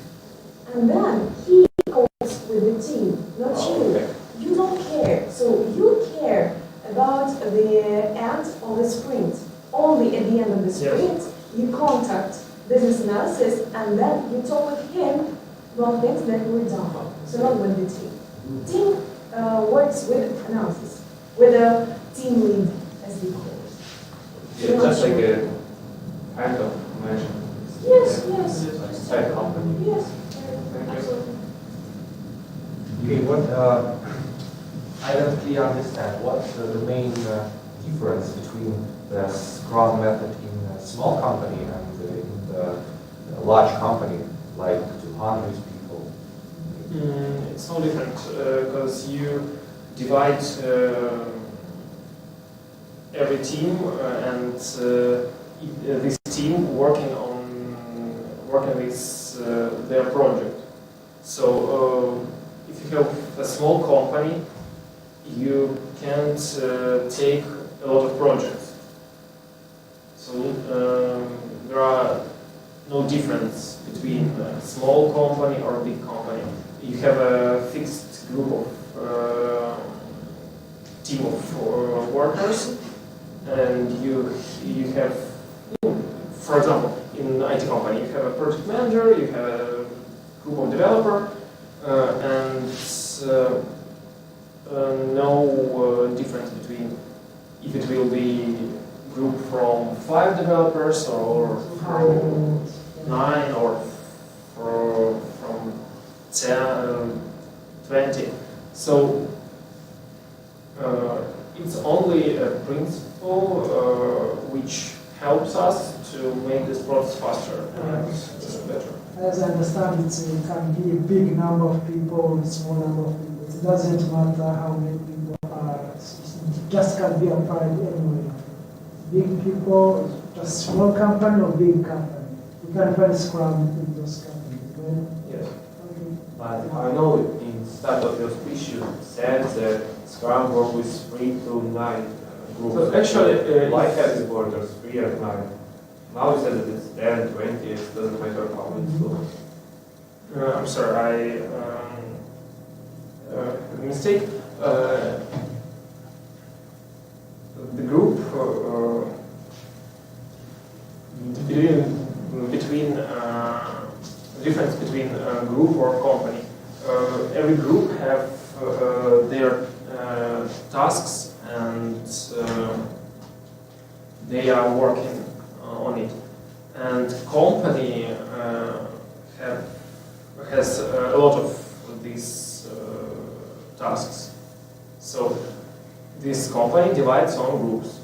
And then he goes with the team, not you. Okay. You don't care. So you care about the end of the sprint. Only at the end of the sprint, you contact business analysis, and then you talk with him about things that were done. So not with the team. Team works with analysis, with a team lead, as we call it. Yeah, just like a kind of management. Yes. Like side company. Yes, Thank you. absolutely. Okay, what I don't really understand. What's the main difference between the Scrum method in a small company and in the large company, like 200 people? It's no different because you divide every team and this team working with their project. So if you have a small company, you can't take a lot of projects. So there are no difference between a small company or a big company. You have a fixed group of team of workers, and you have, for example, in IT company, you have a project manager, you have a group of developer, and no difference between if it will be group from 5 developers or from 9 or from 10, 20. So it's only a principle which helps us to make this process faster and better. As I understand, it can be a big number of people, a small number of people. It doesn't matter how many people are. It just can be applied anywhere. Big people, just small company or big company. You can find Scrum in those companies. Right? Yes. Okay. But I know in start of your speech you said that Scrum work with 3 to 9 groups. So actually, why have the borders 3 and 9? Now you said that it's 10, 20, it doesn't matter how many students. I'm sorry, mistake. The group between difference between a group or company. every group have their tasks and they are working on it. And company has a lot of these tasks. So this company divides on groups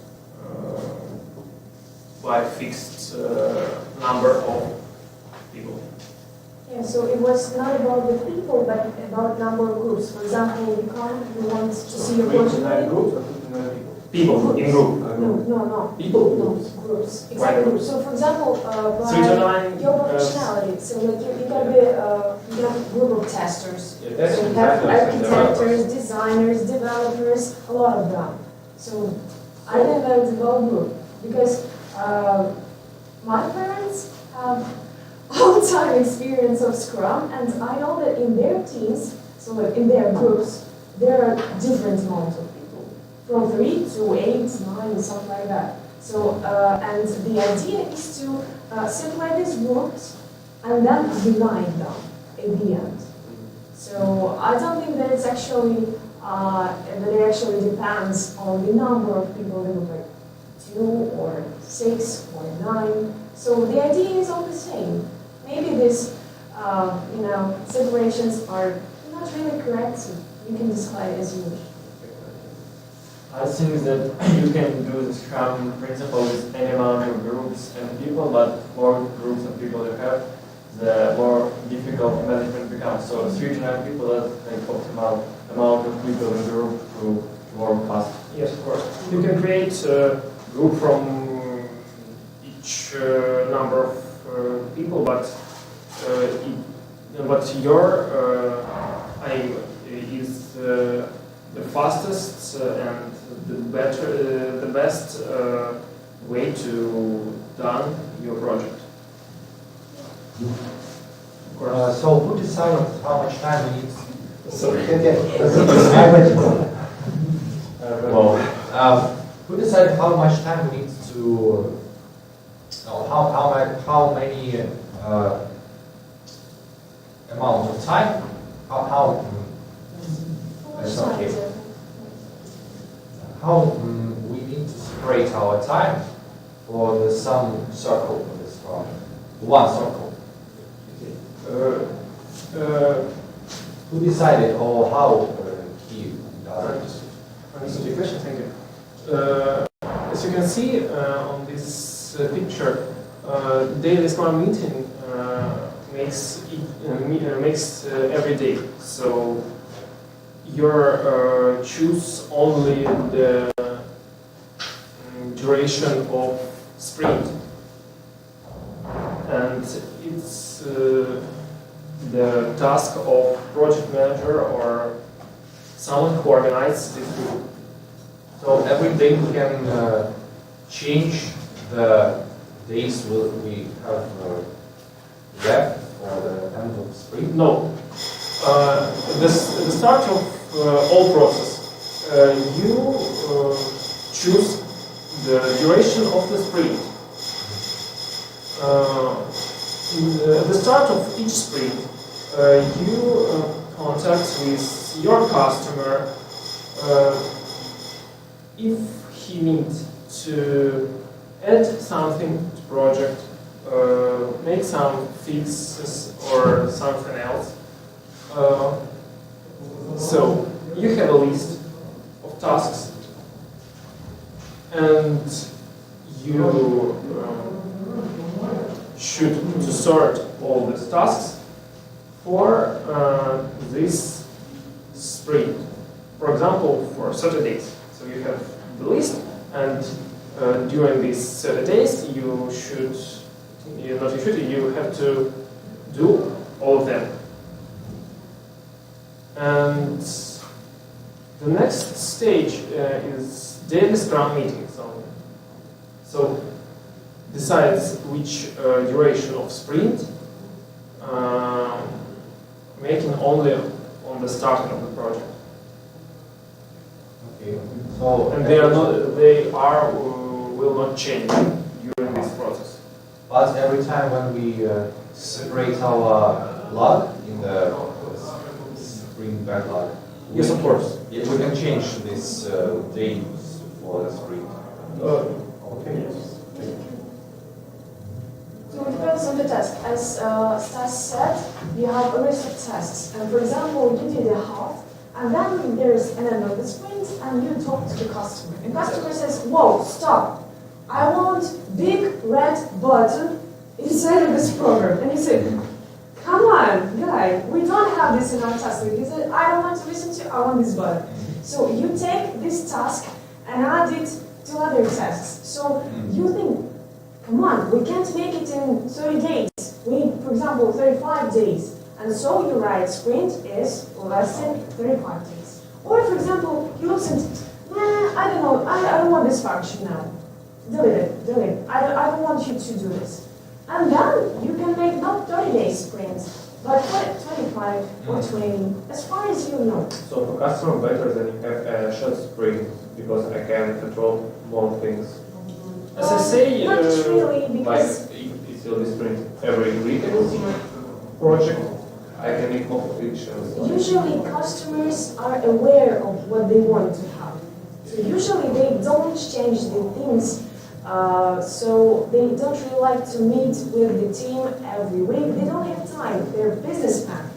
by fixed number of people. Yeah, so it was not about the people, but about number of groups. For example, you want to see your project. People in group. No. People No, groups. groups. Exactly. So for example, by your professionality, so like you gotta be you have a group of testers. Yeah, So you have architects, designers, developers, a lot of them. So I think that it's about group because my parents have all-time experience of Scrum, and I know that in their teams, so like in their groups, there are different amounts of people, from 3 to 8, 9, something like that. So, and the idea is to separate these groups and then unite them at the end. So I don't think that it's actually that it actually depends on the number of people. They look like 2 or 6 or 9. So the idea is all the same. Maybe these, separations are not really correct. So you can decide as you wish. I think that you can do the Scrum principle with any amount of groups and people, but more groups and people you have, the more difficult management becomes. So 3 to 9 people is like optimal amount of people in the group to work fast. Yes, of course. You can create a group from each number of people, but your aim is the fastest and the best way to done your project. Of course. So who decides how much time we need? Sorry. Who decides how much time we need to? How many amount of time? How we need to separate our time for the some circle of this project? One circle. Who decided or how he does it? Understood your question, thank you. As you can see on this picture, daily Scrum meeting makes every day. So you choose only the duration of sprint, and it's the task of project manager or someone who organizes this group. So every day we can change the days we have left for the end of sprint? No. The start of all process, you choose the duration of the sprint. At the start of each sprint, you contact with your customer if he needs to add something to project, make some fixes or something else. So you have a list of tasks, and you should to sort all these tasks for this sprint. For example, for Saturdays. So you have the list, and during these Saturdays you have to do all of them. And the next stage is daily Scrum meeting. So decides which duration of sprint, making only on the starting of the project. Okay. So And will not change during this process. but every time when we separate our log in the sprint backlog. Yes, of course. Yeah, we can change this dates for the sprint. Okay, yes. So it depends on the task. As Stas said, you have a list of tasks. And for example, you did a half, and then there's another sprint, and you talk to the customer. And customer says, whoa, stop. I want big red button inside of this program. And you say, come on, guy, we don't have this in our task. He said, I don't want to listen to you, I want this button. So you take this task and add it to other tasks. So you think, come on, we can't make it in 30 days. We need, for example, 35 days. And so you write sprint is less than 35 days. Or for example, you listen to, I don't know, I don't want this function now. Delete it. I don't want you to do this. And then you can make not 30 days sprints, but 25 or 20, as far as you know. So for customer better than you have a short sprint, because I can control more things. As I say, not really, Like because if it's still this sprint every week I will see my project, I can make more predictions. usually customers are aware of what they want to have. So usually they don't change the things, so they don't really like to meet with the team every week. They don't have time. They're businessmen.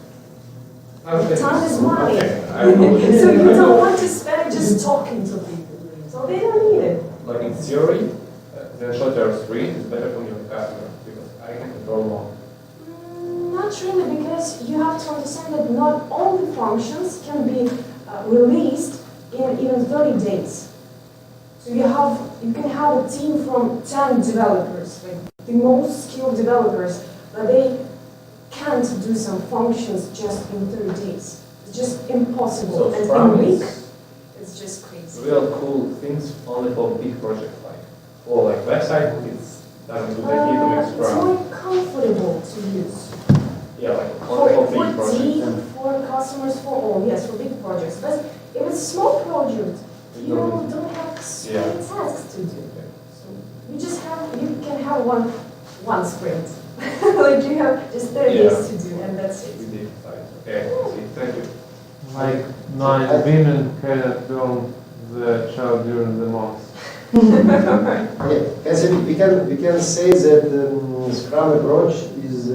Okay. Time is money. Okay. So you don't want to spend just talking to people. So they don't need it. Like in theory, the shorter sprint is better for your customer because I can control more. Not really, because you have to understand that not all the functions can be released in even 30 days. So you can have a team from 10 developers, like the most skilled developers, but they can't do some functions just in 30 days. It's just impossible. So And Scrum in a week, is it's just crazy. real cool things only for big projects like for like website. It's doesn't do the need to make It's Scrum. more comfortable to use. Yeah, like only for big For team, projects. for customers, for all, yes, for big projects. But if it's a small project, you don't have so many tasks to do. So you can have one sprint. Like you have just 30 days to do, and that's it. We did like, okay, see, thank you. Like 9 women cannot burn the child during the month. Okay. We can say that Scrum approach is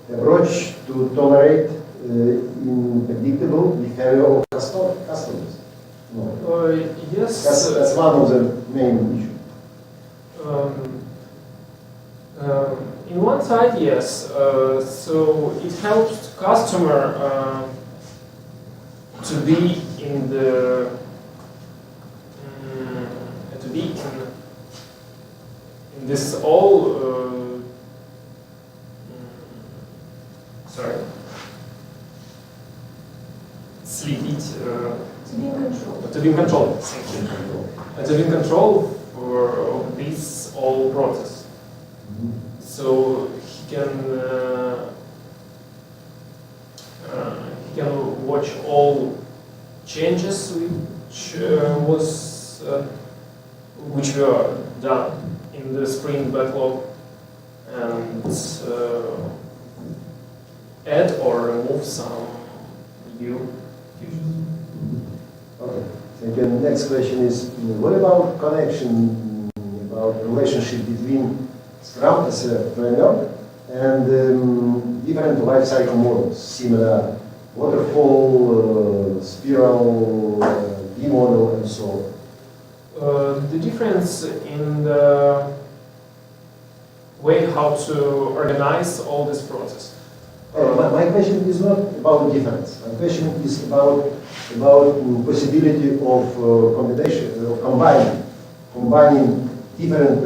approach to tolerate unpredictable behavior of customers. No. Yes. That's one of the main issues. In one side, yes. So it helps the customer to be in the in this all. Sorry. Следить. To be in control. To be in control. Thank you. To be in control for this whole process. So he can watch all changes which were done in the sprint backlog and add or remove some new features. Okay. Thank you. Next question is, what about connection, about relationship between Scrum as a framework and different life cycle models, similar waterfall, spiral, V model, and so on? The difference in the way how to organize all this process. My question is not about difference. My question is about possibility of combination, combining different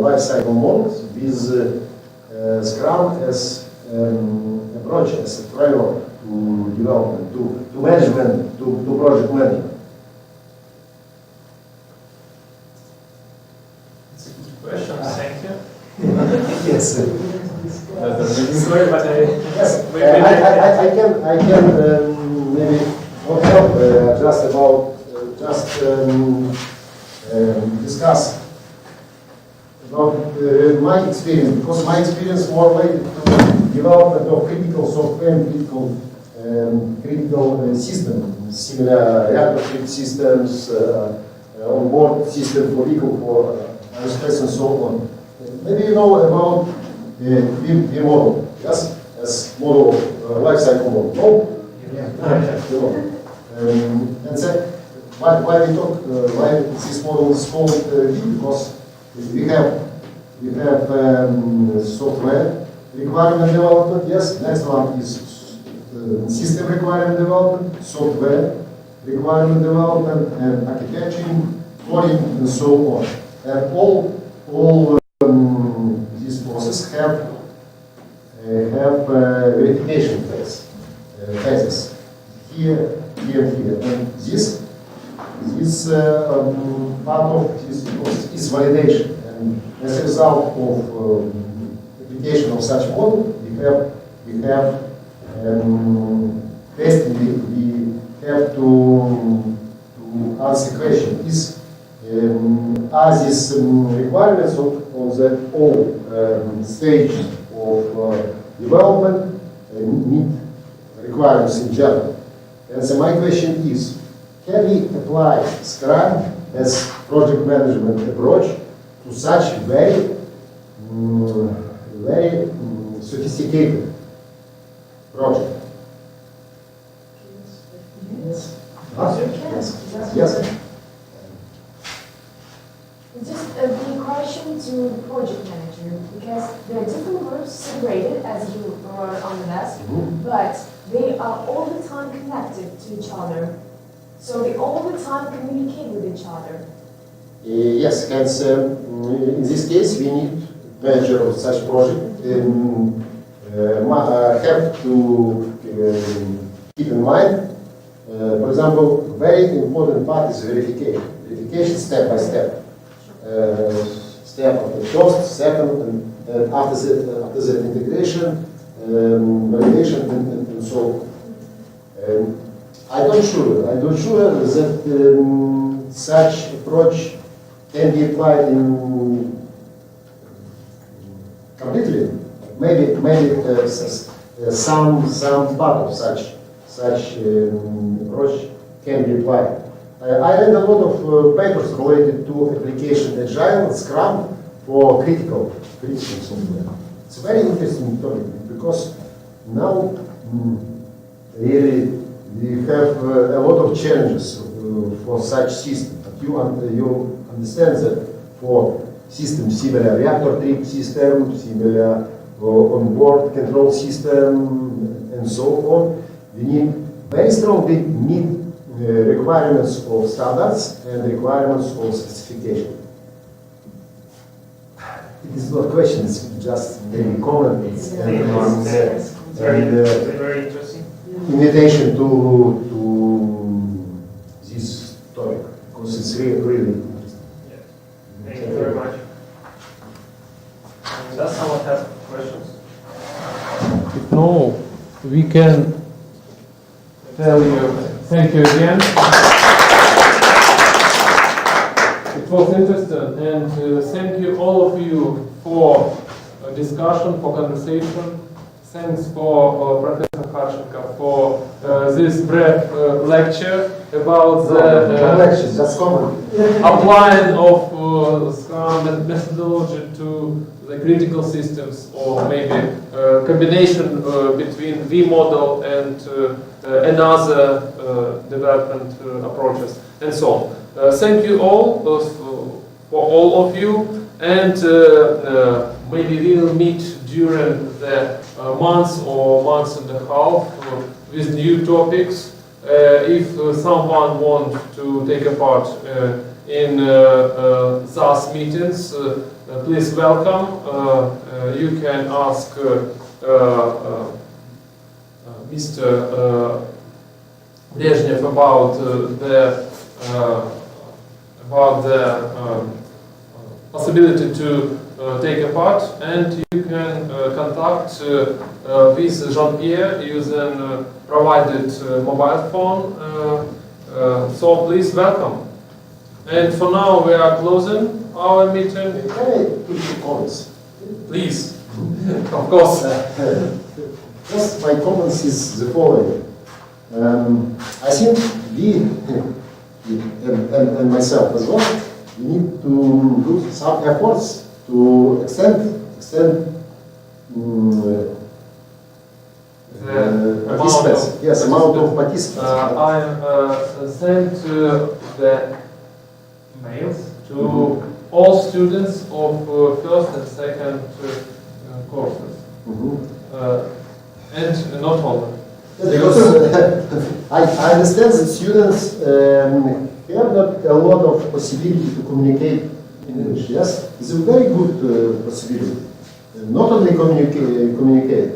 life cycle models with Scrum as approach, as a framework to development, to management, to project management. It's a good question. Thank you. Yes. Sorry, but Yes. I can maybe not help discuss about my experience, because my experience more related to development of critical software and critical critical system, similar reactor systems, on-board system for vehicle, for aerospace and so on. Maybe you know about V model, yes? As model of life cycle model. No? Yeah. And so why we talk, why this model is called V? Because we have software requirement development, yes. Next one is system requirement development, software requirement development, and architecture, coding, and so on. And all these processes have verification phases here, and this part of this process is validation. And as a result of application of such model, we have testing. We have to answer question: are these requirements on the all stages of development meet requirements in general? And so my question is: can we apply Scrum as project management approach to such very sophisticated project? Yes. Yes. Yes. Just the question to the project manager, because there are different groups separated, as you wrote on the list, but they are all the time connected to each other. So they all the time communicate with each other. Yes, hence in this case we need manager of such project have to keep in mind. For example, very important part is verification. Verification step by step. Step of the first, second, and after the integration, validation, and so on. I'm not sure that such approach can be applied in completely. Maybe some part of such approach can be applied. I read a lot of papers related to application Agile and Scrum for critical software. It's a very interesting topic because now really we have a lot of challenges for such system. But you understand that for systems similar reactor trip system, similar on-board control system, and so on, we need very strongly meet requirements of standards and requirements of specification. It is not a question, it's just maybe comments and very interesting. invitation to this topic, because it's really interesting. Yeah. Thank you very much. Does someone have questions? If no, we can tell you thank you again. It was interesting, and thank you all of you for discussion, for conversation. Thanks for Professor Harkov for this brief lecture about the applying of Scrum methodology to the critical systems, or maybe combination between V model and another development approaches, and so on. Thank you all for all of you, and maybe we will meet during the month or months and a half with new topics. If someone wants to take a part in those meetings, please welcome. You can ask Mr. Brezhnev about the possibility to take a part, and you can contact with Jean-Pierre using provided mobile phone. So please welcome. And for now we are closing our meeting. Can I put some comments? Please, of course. Just my comments is the following. I think we, and myself as well, we need to do some efforts to extend participants. Yes, amount of participants. I sent the mails to all students of first and second courses, and not all. Because I understand that students have not a lot of possibility to communicate in English. Yes, it's a very good possibility. Not only communicate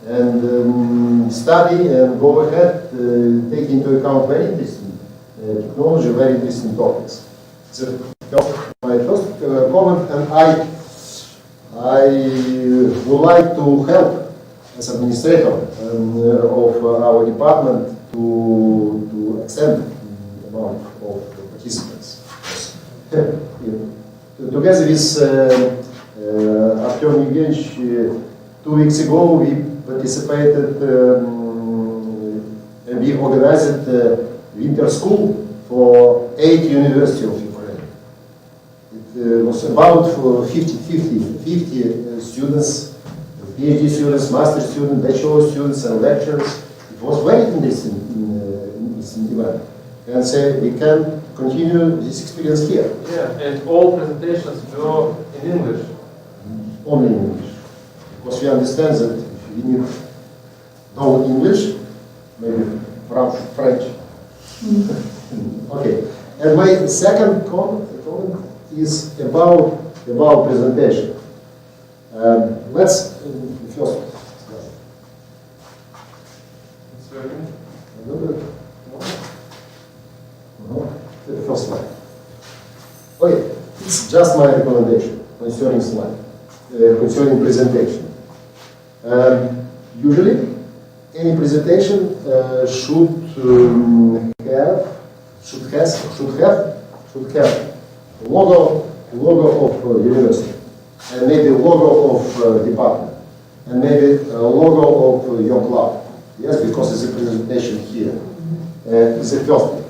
and study and go ahead, take into account very interesting technology, very interesting topics. So my first comment, and I would like to help as administrator of our department to extend the amount of participants. Together with Artyom Evgenich, 2 weeks ago we participated, we organized winter school for 8 universities of Ukraine. It was about 50 students, PhD students, master students, bachelor students, and lecturers. It was very interesting event. And so we can continue this experience here. Yeah, and all presentations were in English. Only in English. Because we understand that we need know English, maybe French. Okay. And my second comment is about presentation. Let's first. It's working. The first slide. Okay, it's just my recommendation concerning slide, concerning presentation. Usually, any presentation should have logo of university, and maybe logo of department, and maybe a logo of your club. Yes, because it's a presentation here. It's the first thing.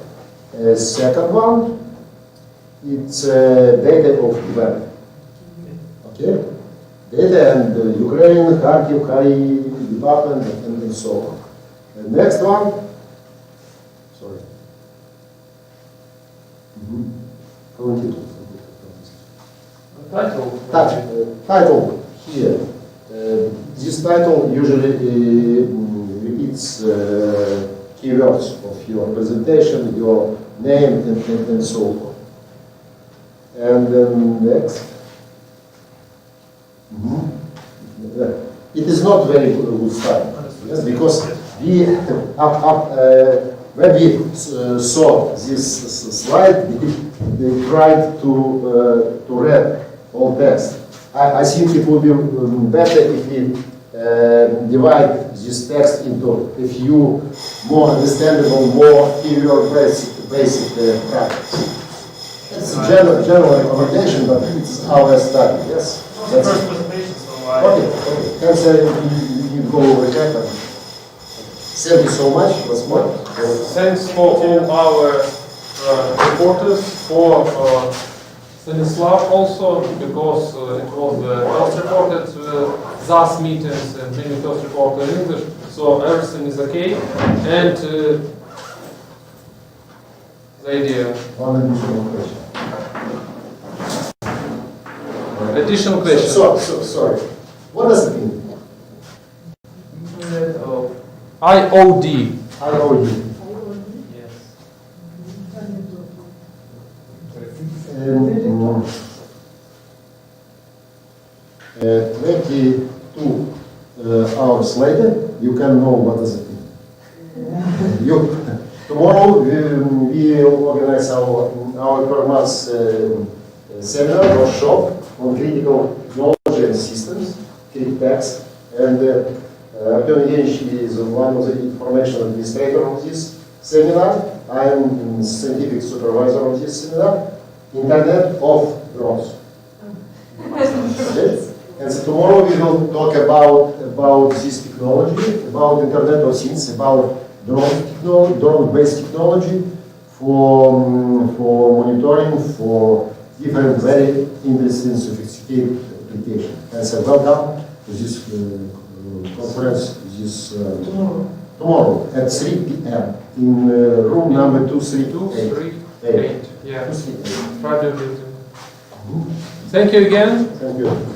Second one, it's data of event. Okay, data and Ukraine, Kharkiv, department, and so on. And next one, sorry. Title here. This title usually repeats keywords of your presentation, your name, and so on. And then next. It is not very good style, yes, because we when we saw this slide, we tried to read all text. I think it would be better if we divide this text into a few more understandable, more keyword basic practice. It's a general recommendation, but it's our study. Yes. That's First presentation, so why? Okay. Can you go over that? Thank you so much. What's more? Thanks for all our reporters, for Stanislav also, because it was the first reported ZAS meetings and many first reported in English, so everything is okay. And the idea. One additional question. Additional question. So, sorry. What does it mean? IOD. IOD. Yes. 22 hours later, you can know what does it mean. Tomorrow we will organize our per month seminar workshop on critical technology and systems, CRITPACS, and Artyom Evgenich is one of the information administrator of this seminar. I am scientific supervisor of this seminar. Internet of Drones. Okay? And so tomorrow we will talk about this technology, about Internet of Things, about drone-based technology for monitoring for different very interesting sophisticated applications. And so welcome to this conference tomorrow at 3 p.m. in room number 238. 238. Yeah. 238. Radio building. Thank you again. Thank you.